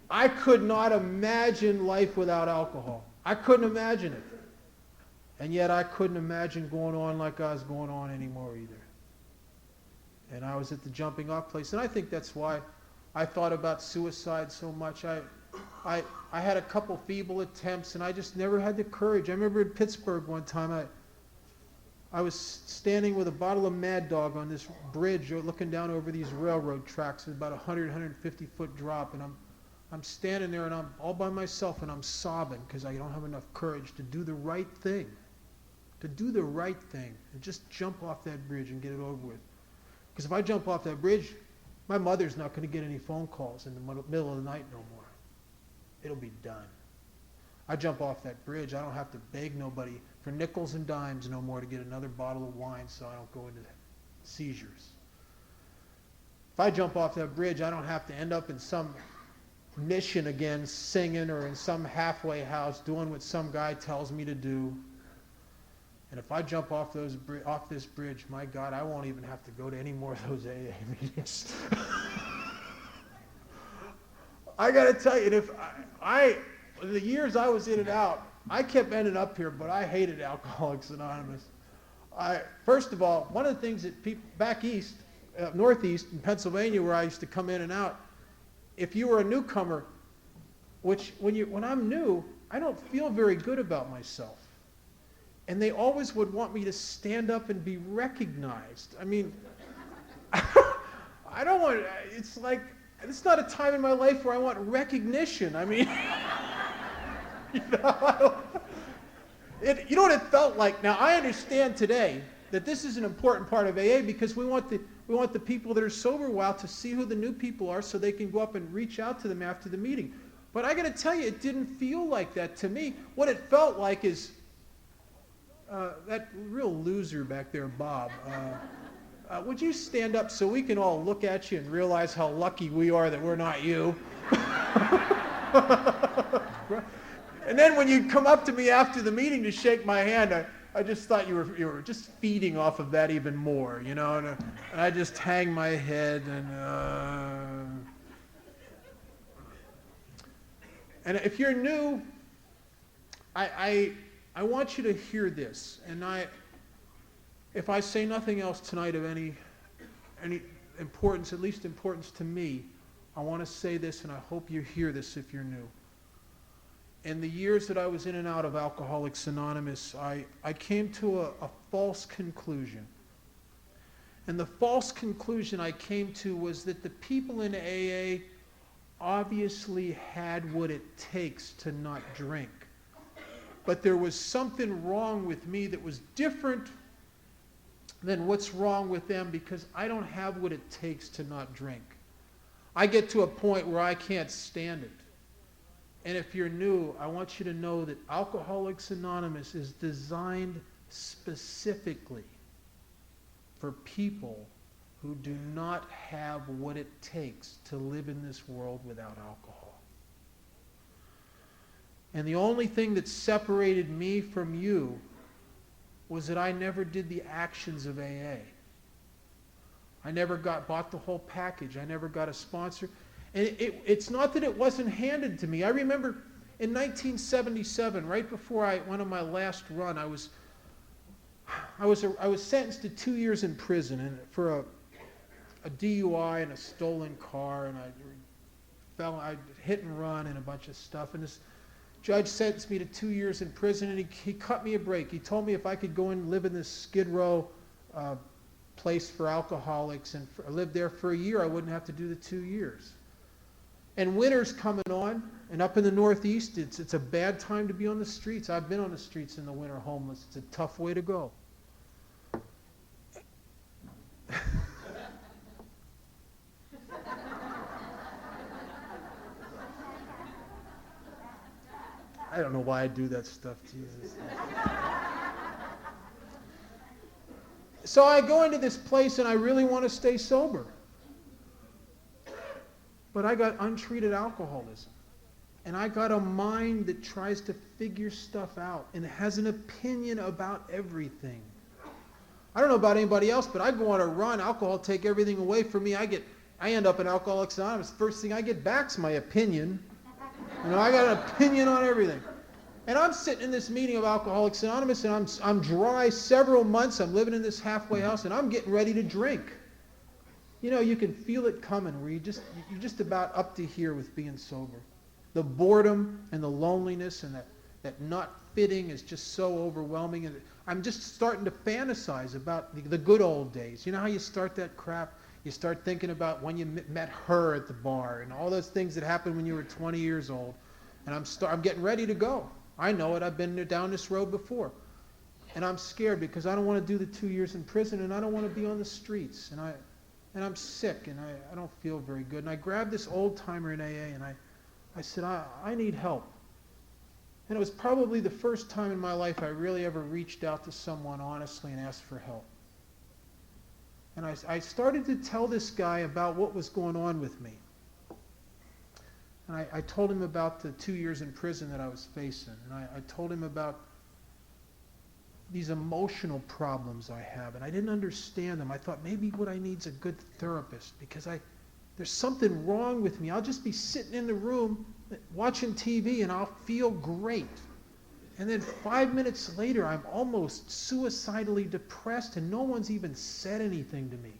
I could not imagine life without alcohol. I couldn't imagine it. And yet I couldn't imagine going on like I was going on anymore either. And I was at the jumping off place. And I think that's why I thought about suicide so much. I had a couple feeble attempts, and I just never had the courage. I remember in Pittsburgh one time, I was standing with a bottle of Mad Dog on this bridge looking down over these railroad tracks at about 150-foot drop, and I'm standing there, and I'm all by myself, and I'm sobbing because I don't have enough courage to do the right thing. To do the right thing and just jump off that bridge and get it over with. Because if I jump off that bridge, my mother's not going to get any phone calls in the middle of the night no more. It'll be done. I jump off that bridge, I don't have to beg nobody for nickels and dimes no more to get another bottle of wine so I don't go into seizures. If I jump off that bridge, I don't have to end up in some mission again singing or in some halfway house doing what some guy tells me to do. And if I jump off this bridge, my God, I won't even have to go to any more of those AA meetings. I got to tell you, if the years I was in and out, I kept ending up here, but I hated Alcoholics Anonymous. First of all, one of the things that people back east, northeast in Pennsylvania, where I used to come in and out, if you were a newcomer, when I'm new, I don't feel very good about myself. And they always would want me to stand up and be recognized. I mean, I don't want, it's like, it's not a time in my life where I want recognition. I mean, you know what it felt like? Now, I understand today that this is an important part of AA because we want the people that are sober a while to see who the new people are so they can go up and reach out to them after the meeting. But I got to tell you, it didn't feel like that to me. What it felt like is that real loser back there, Bob. Would you stand up so we can all look at you and realize how lucky we are that we're not you? And then when you'd come up to me after the meeting to shake my hand, I just thought you were just feeding off of that even more, you know. And I just hang my head and if you're new, I want you to hear this. And if I say nothing else tonight of any importance, at least importance to me, I want to say this, and I hope you hear this if you're new. In the years that I was in and out of Alcoholics Anonymous, I came to a false conclusion. And the false conclusion I came to was that the people in AA obviously had what it takes to not drink. But there was something wrong with me that was different than what's wrong with them because I don't have what it takes to not drink. I get to a point where I can't stand it. And if you're new, I want you to know that Alcoholics Anonymous is designed specifically for people who do not have what it takes to live in this world without alcohol. And the only thing that separated me from you was that I never did the actions of AA. I never bought the whole package. I never got a sponsor. And it's not that it wasn't handed to me. I remember in 1977, right before I went on my last run, I was sentenced to 2 years in prison and for a DUI and a stolen car, and I hit and run and a bunch of stuff. And this judge sentenced me to 2 years in prison, and he cut me a break. He told me if I could go and live in this Skid Row place for alcoholics and live there for a year, I wouldn't have to do the 2 years. And winter's coming on, and up in the Northeast, it's a bad time to be on the streets. I've been on the streets in the winter homeless. It's a tough way to go. I don't know why I do that stuff, Jesus. So I go into this place and I really want to stay sober. But I got untreated alcoholism. And I got a mind that tries to figure stuff out and has an opinion about everything. I don't know about anybody else, but I go on a run, alcohol take everything away from me. I end up in Alcoholics Anonymous. First thing I get back's my opinion. You know, I got an opinion on everything. And I'm sitting in this meeting of Alcoholics Anonymous, and I'm dry several months. I'm living in this halfway house, and I'm getting ready to drink. You know, you can feel it coming where you're just about up to here with being sober. The boredom and the loneliness and that not fitting is just so overwhelming. And I'm just starting to fantasize about the good old days. You know how you start that crap? You start thinking about when you met her at the bar and all those things that happened when you were 20 years old. And I'm getting ready to go. I know it. I've been down this road before. And I'm scared because I don't want to do the 2 years in prison, and I don't want to be on the streets. And I'm sick, and I don't feel very good. And I grabbed this old-timer in AA, and I said, I need help. And it was probably the first time in my life I really ever reached out to someone honestly and asked for help. And I started to tell this guy about what was going on with me. And I told him about the 2 years in prison that I was facing. And I told him about these emotional problems I have, and I didn't understand them. I thought maybe what I need is a good therapist because there's something wrong with me. I'll just be sitting in the room watching TV and I'll feel great. And then 5 minutes later, I'm almost suicidally depressed and no one's even said anything to me.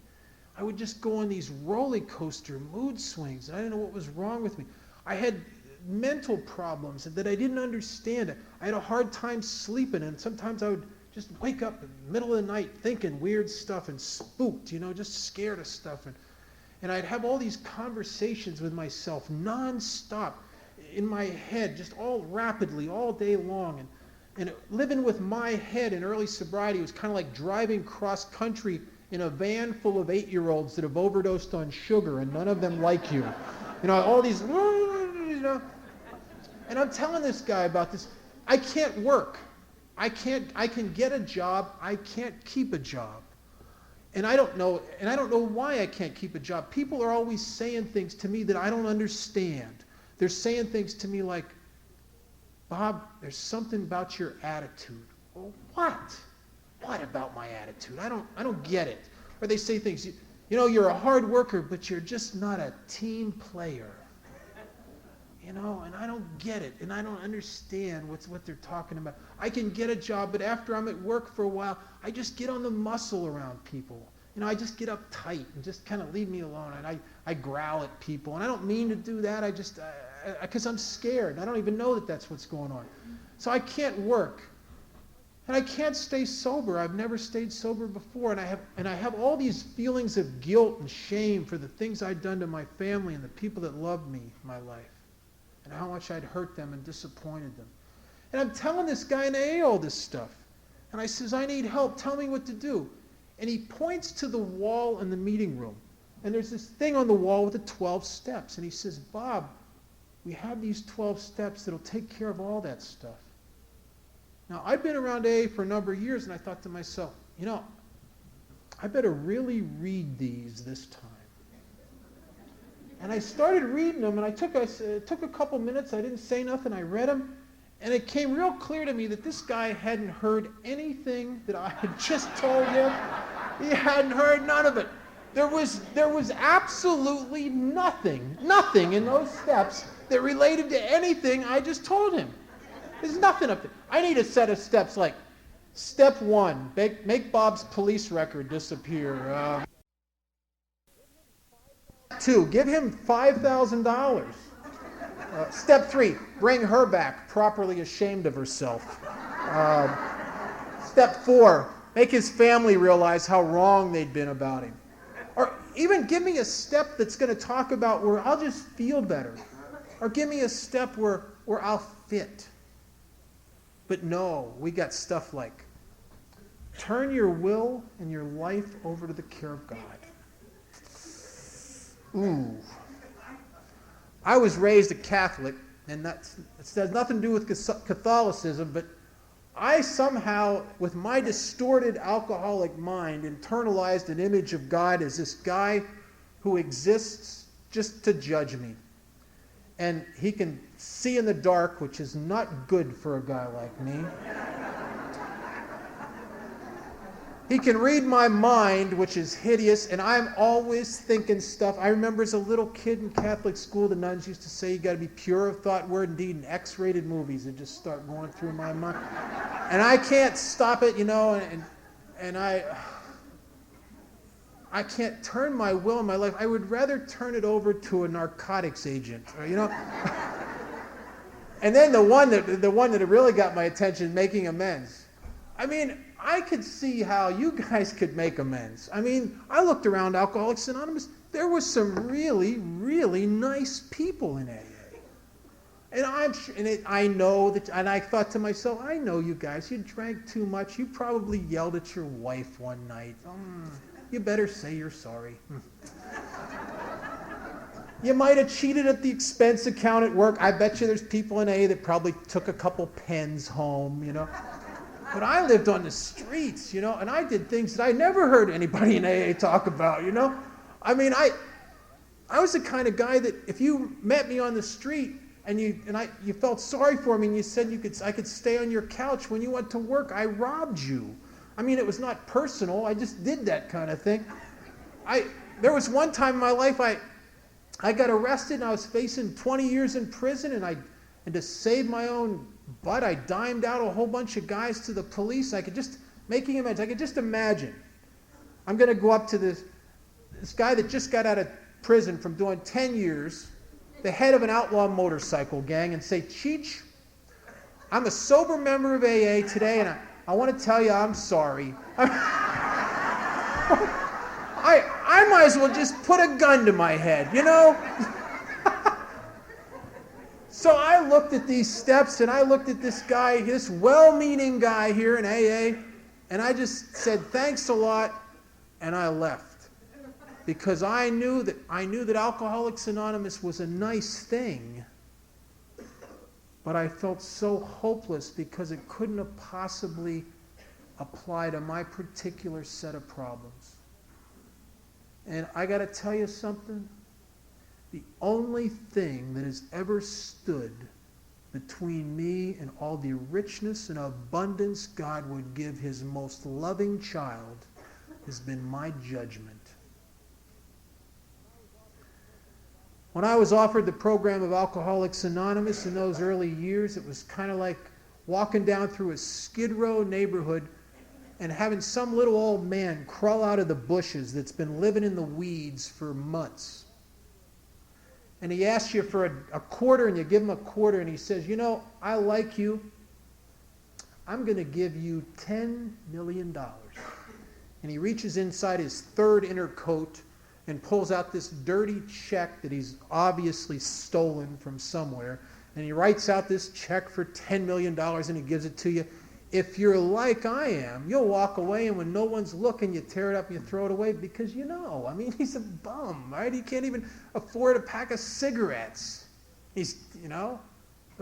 I would just go on these roller coaster mood swings and I didn't know what was wrong with me. I had mental problems that I didn't understand. I had a hard time sleeping, and sometimes I would just wake up in the middle of the night thinking weird stuff and spooked, just scared of stuff. And I'd have all these conversations with myself nonstop in my head, just all rapidly, all day long. And living with my head in early sobriety was kind of like driving cross country in a van full of 8-year-olds that have overdosed on sugar, and none of them like you. All these, And I'm telling this guy about this. I can't work. I can get a job. I can't keep a job. And I don't know why I can't keep a job. People are always saying things to me that I don't understand. They're saying things to me like, Bob, there's something about your attitude. Well, what? What about my attitude? I don't get it. Or they say things, you're a hard worker, but you're just not a team player. And I don't get it, and I don't understand what they're talking about. I can get a job, but after I'm at work for a while, I just get on the muscle around people. I just get uptight and just kind of leave me alone, and I growl at people, and I don't mean to do that. I just, because I'm scared, and I don't even know that that's what's going on. So I can't work, and I can't stay sober. I've never stayed sober before, and I have all these feelings of guilt and shame for the things I'd done to my family and the people that loved me in my life, and how much I'd hurt them and disappointed them. And I'm telling this guy in AA all this stuff. And I says, I need help. Tell me what to do. And he points to the wall in the meeting room. And there's this thing on the wall with the 12 steps. And he says, Bob, we have these 12 steps that'll take care of all that stuff. Now, I've been around AA for a number of years, and I thought to myself, I better really read these this time. And I started reading them, and it took a couple minutes. I didn't say nothing. I read them, and it came real clear to me that this guy hadn't heard anything that I had just told him. He hadn't heard none of it. There was absolutely nothing in those steps that related to anything I just told him. There's nothing up there. I need a set of steps like, step 1, make Bob's police record disappear. 2, give him $5,000. Step 3, bring her back, properly ashamed of herself. Step 4, make his family realize how wrong they'd been about him. Or even give me a step that's going to talk about where I'll just feel better. Or give me a step where I'll fit. But no, we got stuff like, turn your will and your life over to the care of God. Ooh. I was raised a Catholic, and it has nothing to do with Catholicism, but I somehow, with my distorted alcoholic mind, internalized an image of God as this guy who exists just to judge me. And he can see in the dark, which is not good for a guy like me. He can read my mind, which is hideous, and I'm always thinking stuff. I remember as a little kid in Catholic school, the nuns used to say you got to be pure of thought, word, and deed, and X-rated movies that just start going through my mind. And I can't stop it, and I can't turn my will and my life. I would rather turn it over to a narcotics agent, And then the one that really got my attention, making amends. I mean, I could see how you guys could make amends. I mean, I looked around Alcoholics Anonymous. There was some really, really nice people in AA. And I know that, and I thought to myself, I know you guys. You drank too much. You probably yelled at your wife one night. You better say you're sorry. You might have cheated at the expense account at work. I bet you there's people in AA that probably took a couple pens home, But I lived on the streets, and I did things that I never heard anybody in AA talk about, I mean, I was the kind of guy that if you met me on the street and you felt sorry for me, and you said I could stay on your couch when you went to work. I robbed you. I mean, it was not personal. I just did that kind of thing. There was one time in my life I got arrested, and I was facing 20 years in prison, and to save my own butt, I dimed out a whole bunch of guys to the police. I could just imagine. I'm going to go up to this guy that just got out of prison from doing 10 years, the head of an outlaw motorcycle gang, and say, Cheech, I'm a sober member of AA today, and I want to tell you I'm sorry. I might as well just put a gun to my head, you know? So I looked at these steps, and I looked at this guy, this well-meaning guy here in AA, and I just said, thanks a lot, and I left. Because I knew that Alcoholics Anonymous was a nice thing, but I felt so hopeless because it couldn't have possibly applied to my particular set of problems. And I got to tell you something. The only thing that has ever stood between me and all the richness and abundance God would give his most loving child has been my judgment. When I was offered the program of Alcoholics Anonymous in those early years, it was kind of like walking down through a Skid Row neighborhood and having some little old man crawl out of the bushes that's been living in the weeds for months. And he asks you for a quarter, and you give him a quarter, and he says, you know, I like you. I'm going to give you $10 million. And he reaches inside his third inner coat and pulls out this dirty check that he's obviously stolen from somewhere. And he writes out this check for $10 million, and he gives it to you. If you're like I am, you'll walk away, and when no one's looking, you tear it up and you throw it away because I mean, he's a bum, right? He can't even afford a pack of cigarettes. The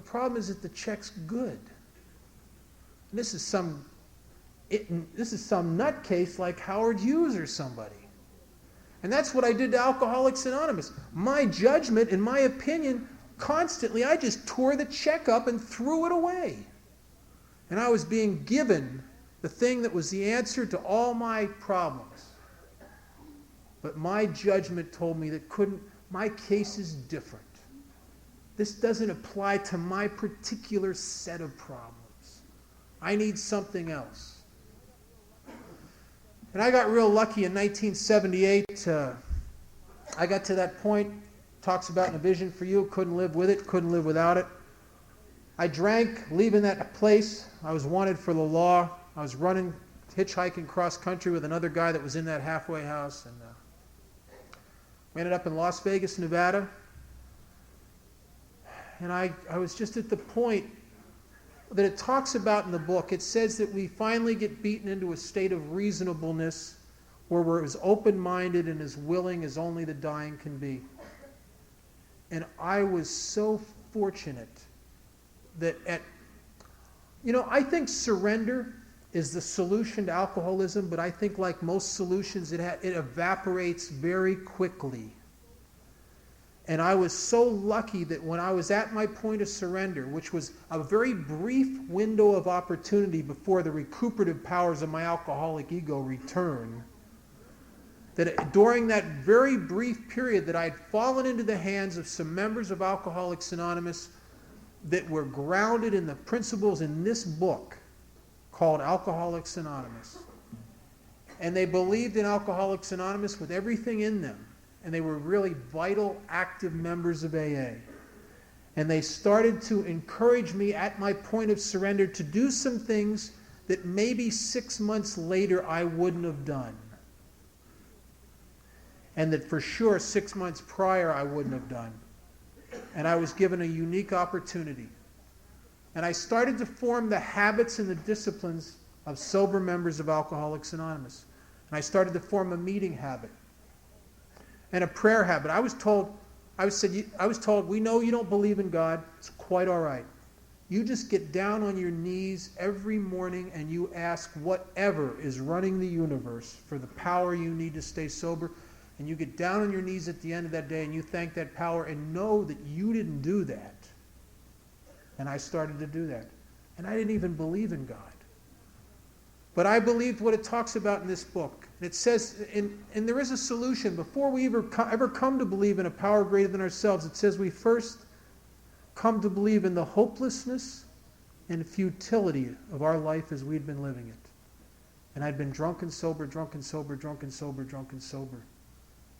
problem is that the check's good. And this is some nutcase like Howard Hughes or somebody. And that's what I did to Alcoholics Anonymous. My judgment and my opinion, constantly, I just tore the check up and threw it away. And I was being given the thing that was the answer to all my problems. But my judgment told me that my case is different. This doesn't apply to my particular set of problems. I need something else. And I got real lucky in 1978. I got to that point, talks about in a vision for you, couldn't live with it, couldn't live without it. I drank, leaving that place. I was wanted for the law. I was hitchhiking cross country with another guy that was in that halfway house. And we ended up in Las Vegas, Nevada. And I was just at the point that it talks about in the book. It says that we finally get beaten into a state of reasonableness where we're as open-minded and as willing as only the dying can be. And I was so fortunate that I think surrender is the solution to alcoholism, but I think like most solutions, it evaporates very quickly. And I was so lucky that when I was at my point of surrender, which was a very brief window of opportunity before the recuperative powers of my alcoholic ego return, that during that very brief period that I had fallen into the hands of some members of Alcoholics Anonymous that were grounded in the principles in this book called Alcoholics Anonymous. And they believed in Alcoholics Anonymous with everything in them. And they were really vital, active members of AA. And they started to encourage me at my point of surrender to do some things that maybe 6 months later I wouldn't have done. And that for sure 6 months prior I wouldn't have done. And I was given a unique opportunity. And I started to form the habits and the disciplines of sober members of Alcoholics Anonymous. And I started to form a meeting habit and a prayer habit. I was told, we know you don't believe in God. It's quite all right. You just get down on your knees every morning and you ask whatever is running the universe for the power you need to stay sober. And you get down on your knees at the end of that day and you thank that power and know that you didn't do that. And I started to do that. And I didn't even believe in God. But I believed what it talks about in this book. And it says, and there is a solution. Before we ever come to believe in a power greater than ourselves, it says we first come to believe in the hopelessness and futility of our life as we'd been living it. And I'd been drunk and sober, drunk and sober, drunk and sober, drunk and sober.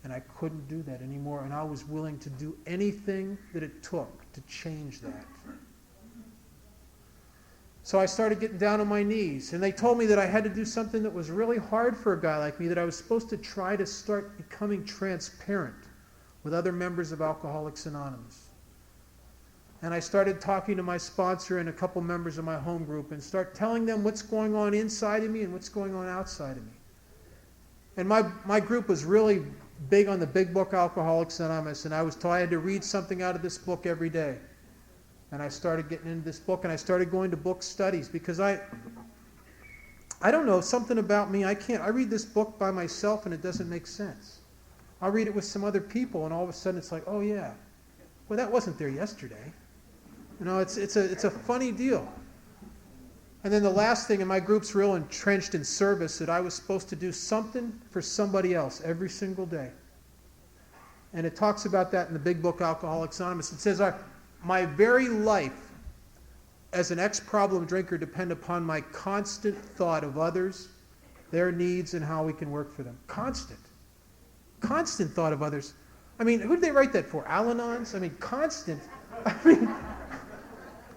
And I couldn't do that anymore. And I was willing to do anything that it took to change that. So I started getting down on my knees. And they told me that I had to do something that was really hard for a guy like me, that I was supposed to try to start becoming transparent with other members of Alcoholics Anonymous. And I started talking to my sponsor and a couple members of my home group and start telling them what's going on inside of me and what's going on outside of me. And my group was really big on the big book Alcoholics Anonymous, and I was told I had to read something out of this book every day. And I started getting into this book, and I started going to book studies because I don't know, something about me, I read this book by myself and it doesn't make sense. I'll read it with some other people, and all of a sudden it's like, oh yeah, well that wasn't there yesterday. You know, it's a funny deal. And then the last thing, and my group's real entrenched in service, that I was supposed to do something for somebody else every single day. And it talks about that in the big book Alcoholics Anonymous. It says, my very life as an ex-problem drinker depend upon my constant thought of others, their needs, and how we can work for them. Constant thought of others. I mean, who did they write that for? Al-Anons? I mean, constant.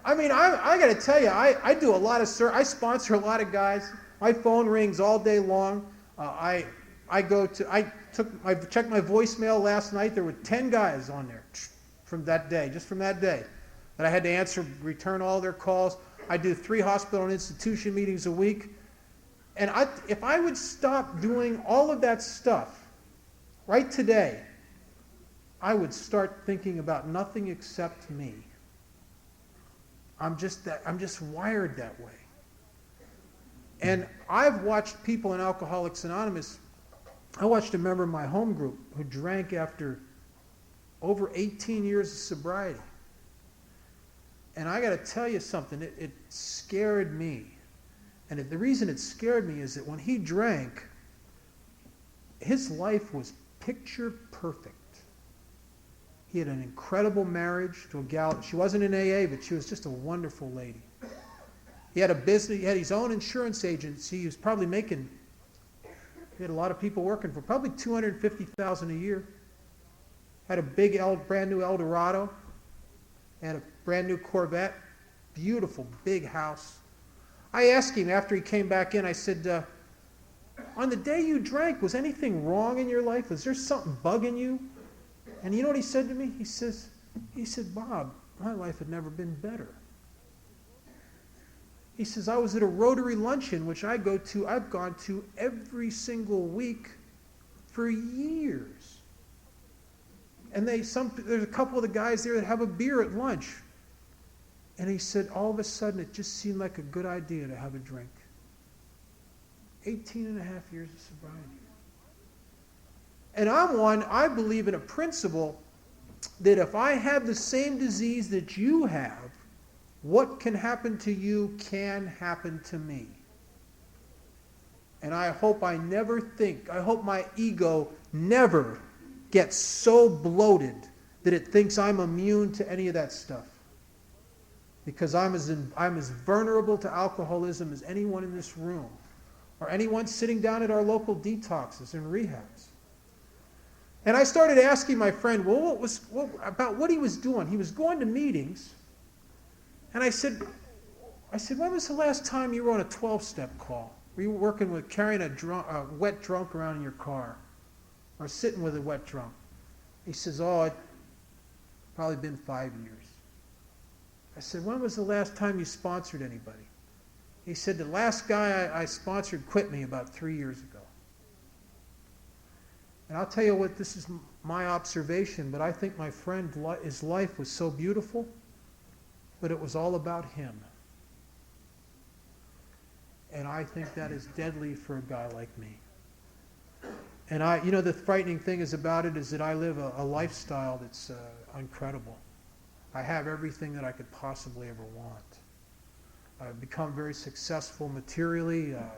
I got to tell you, I do a lot of I sponsor a lot of guys. My phone rings all day long. I checked my voicemail last night. There were 10 guys on there from that day, just from that day, that I had to answer, return all their calls. I do 3 hospital and institution meetings a week. And if I would stop doing all of that stuff right today, I would start thinking about nothing except me. I'm just wired that way. And I've watched people in Alcoholics Anonymous. I watched a member of my home group who drank after over 18 years of sobriety. And I got to tell you something, it scared me. And the reason it scared me is that when he drank, his life was picture perfect. He had an incredible marriage to a gal. She wasn't in AA, but she was just a wonderful lady. He had a business. He had his own insurance agency. He was probably making, he had a lot of people working for, probably $250,000 a year. Had a big, brand new Eldorado. Had a brand new Corvette. Beautiful, big house. I asked him after he came back in, I said, on the day you drank, was anything wrong in your life? Was there something bugging you? And you know what he said to me? He said, Bob, my life had never been better. He says, I was at a Rotary luncheon, which I've gone to every single week for years. And there's a couple of the guys there that have a beer at lunch. And he said, all of a sudden, it just seemed like a good idea to have a drink. 18 and a half years of sobriety. And I believe in a principle that if I have the same disease that you have, what can happen to you can happen to me. And I hope I hope my ego never gets so bloated that it thinks I'm immune to any of that stuff. Because I'm as vulnerable to alcoholism as anyone in this room, or anyone sitting down at our local detoxes and rehabs. And I started asking my friend, well, about what he was doing. He was going to meetings, and I said, when was the last time you were on a 12-step call? Were you working with carrying a wet drunk around in your car, or sitting with a wet drunk? He says, it's probably been 5 years. I said, when was the last time you sponsored anybody? He said, the last guy I sponsored quit me about 3 years ago. And I'll tell you what, this is my observation, but I think my friend, his life was so beautiful, but it was all about him. And I think that is deadly for a guy like me. And the frightening thing about it is that I live a lifestyle that's incredible. I have everything that I could possibly ever want. I've become very successful materially. I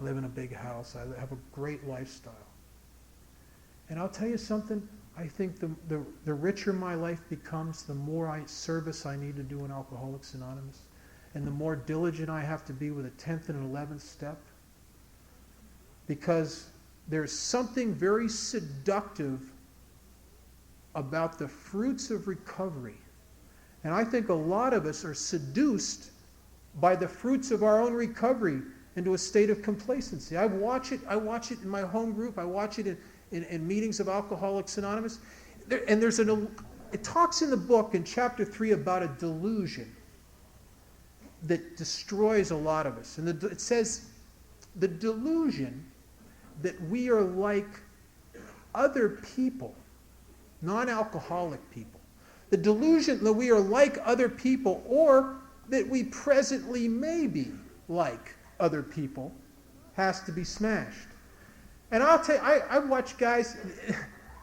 live in a big house. I have a great lifestyle. And I'll tell you something, I think the richer my life becomes, the more service I need to do in Alcoholics Anonymous, and the more diligent I have to be with a 10th and 11th step. Because there's something very seductive about the fruits of recovery. And I think a lot of us are seduced by the fruits of our own recovery into a state of complacency. I watch it in my home group. I watch it in meetings of Alcoholics Anonymous. It talks in the book in chapter 3 about a delusion that destroys a lot of us. And it says, the delusion that we are like other people, non-alcoholic people. The delusion that we are like other people, or that we presently may be like other people, has to be smashed. And I'll tell you, I watch guys,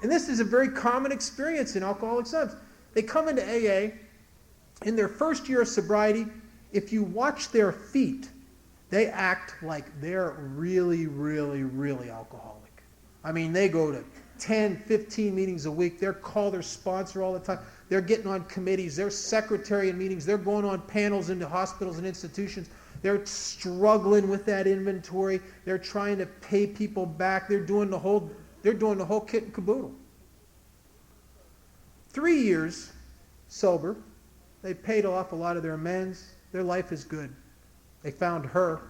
and this is a very common experience in Alcoholics Anonymous. They come into AA, in their first year of sobriety, if you watch their feet, they act like they're really, really, really alcoholic. I mean, they go to 10, 15 meetings a week. They're called their sponsor all the time. They're getting on committees. They're secretary in meetings. They're going on panels into hospitals and institutions. They're struggling with that inventory. They're trying to pay people back. They're doing the whole kit and caboodle. 3 years sober. They paid off a lot of their amends. Their life is good. They found her.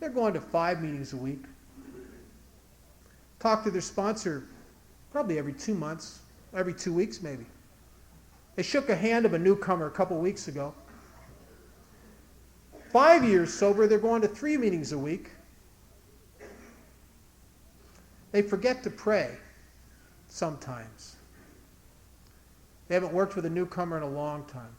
They're going to 5 meetings a week. Talk to their sponsor probably every 2 months, every 2 weeks maybe. They shook a hand of a newcomer a couple weeks ago. 5 years sober, they're going to 3 meetings a week. They forget to pray sometimes. They haven't worked with a newcomer in a long time.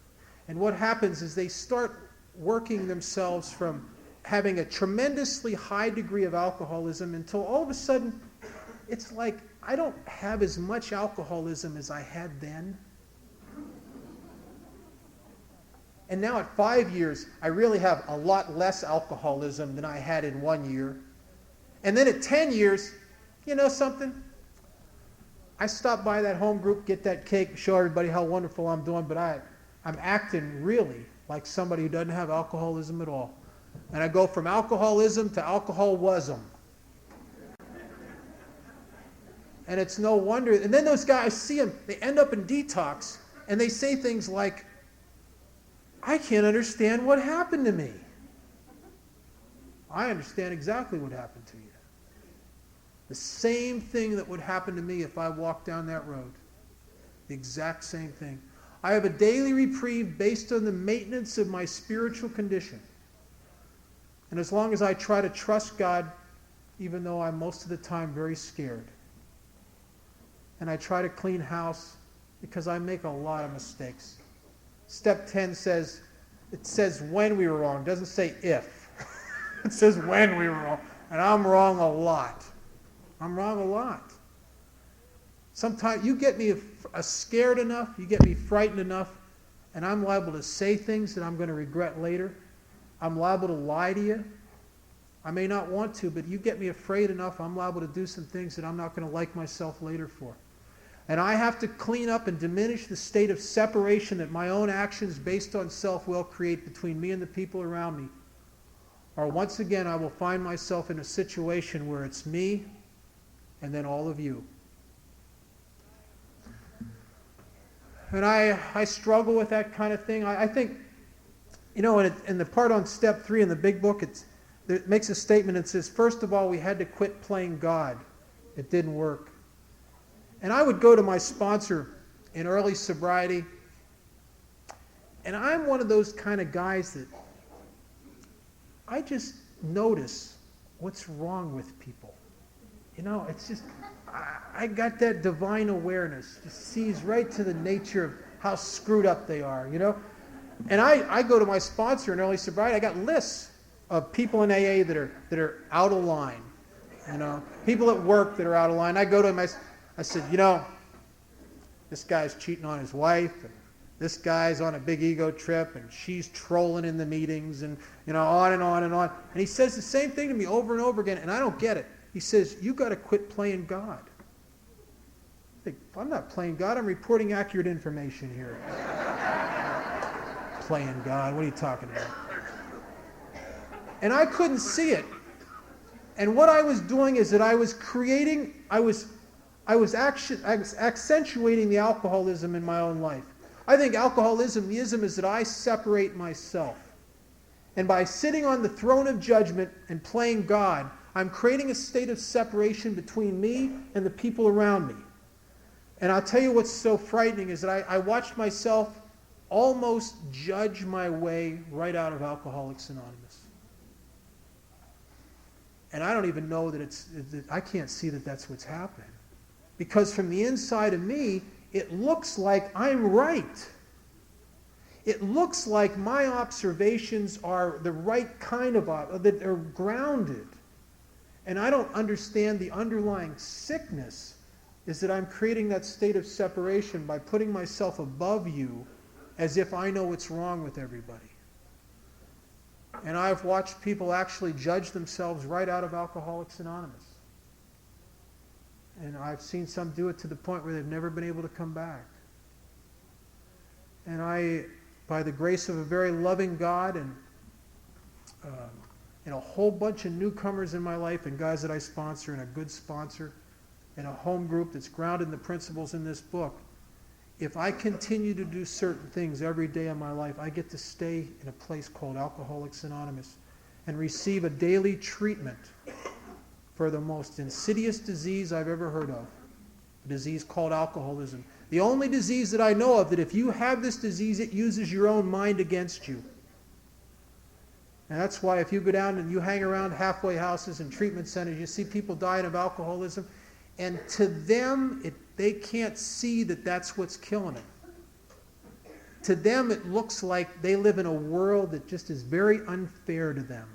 And what happens is they start working themselves from having a tremendously high degree of alcoholism until all of a sudden it's like, I don't have as much alcoholism as I had then. And now at 5 years, I really have a lot less alcoholism than I had in 1 year. And then at 10 years, you know something? I stop by that home group, get that cake, show everybody how wonderful I'm doing, but I'm acting really like somebody who doesn't have alcoholism at all. And I go from alcoholism to alcohol-wasm. And it's no wonder. And then those guys, I see them, they end up in detox, and they say things like, I can't understand what happened to me. I understand exactly what happened to you. The same thing that would happen to me if I walked down that road. The exact same thing. I have a daily reprieve based on the maintenance of my spiritual condition. And as long as I try to trust God, even though I'm most of the time very scared. And I try to clean house because I make a lot of mistakes. Step 10 says, it says when we were wrong. It doesn't say if. It says when we were wrong. And I'm wrong a lot. I'm wrong a lot. Sometimes you get me scared enough, you get me frightened enough, and I'm liable to say things that I'm going to regret later. I'm liable to lie to you. I may not want to, but you get me afraid enough, I'm liable to do some things that I'm not going to like myself later for. And I have to clean up and diminish the state of separation that my own actions based on self-will create between me and the people around me. Or once again, I will find myself in a situation where it's me and then all of you. And I struggle with that kind of thing. I think, you know, in the part on step 3 in the big book, it makes a statement and says, first of all, we had to quit playing God. It didn't work. And I would go to my sponsor in early sobriety, and I'm one of those kind of guys that I just notice what's wrong with people. You know, it's just, I got that divine awareness, just sees right to the nature of how screwed up they are, you know. And I go to my sponsor in early sobriety, I got lists of people in AA that are out of line, you know, people at work that are out of line. I go to him, I said, you know, this guy's cheating on his wife, and this guy's on a big ego trip, and she's trolling in the meetings, and on and on and on. And he says the same thing to me over and over again, and I don't get it. He says, you got to quit playing God. I think, I'm not playing God. I'm reporting accurate information here. Playing God. What are you talking about? And I couldn't see it. And what I was doing is that I was accentuating the alcoholism in my own life. I think alcoholism is that I separate myself. And by sitting on the throne of judgment and playing God, I'm creating a state of separation between me and the people around me. And I'll tell you what's so frightening is that I watched myself almost judge my way right out of Alcoholics Anonymous. And I don't even know that I can't see that that's what's happening. Because from the inside of me, it looks like I'm right. It looks like my observations are the right kind of, that are grounded. And I don't understand the underlying sickness is that I'm creating that state of separation by putting myself above you as if I know what's wrong with everybody. And I've watched people actually judge themselves right out of Alcoholics Anonymous. And I've seen some do it to the point where they've never been able to come back. And I, by the grace of a very loving God and a whole bunch of newcomers in my life and guys that I sponsor and a good sponsor and a home group that's grounded in the principles in this book, if I continue to do certain things every day of my life, I get to stay in a place called Alcoholics Anonymous and receive a daily treatment for the most insidious disease I've ever heard of, a disease called alcoholism. The only disease that I know of that if you have this disease, it uses your own mind against you. And that's why if you go down and you hang around halfway houses and treatment centers, you see people dying of alcoholism, and to them, they can't see that that's what's killing them. To them, it looks like they live in a world that just is very unfair to them.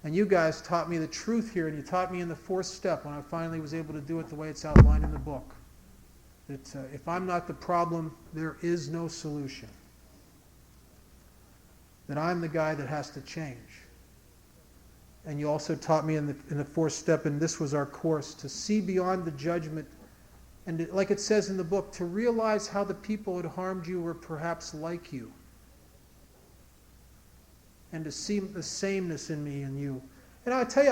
And you guys taught me the truth here, and you taught me in the fourth step when I finally was able to do it the way it's outlined in the book. That if I'm not the problem, there is no solution. That I'm the guy that has to change. And you also taught me in the fourth step, and this was our course, to see beyond the judgment, and like it says in the book, to realize how the people who had harmed you were perhaps like you. And to see the sameness in me and you. And I tell you,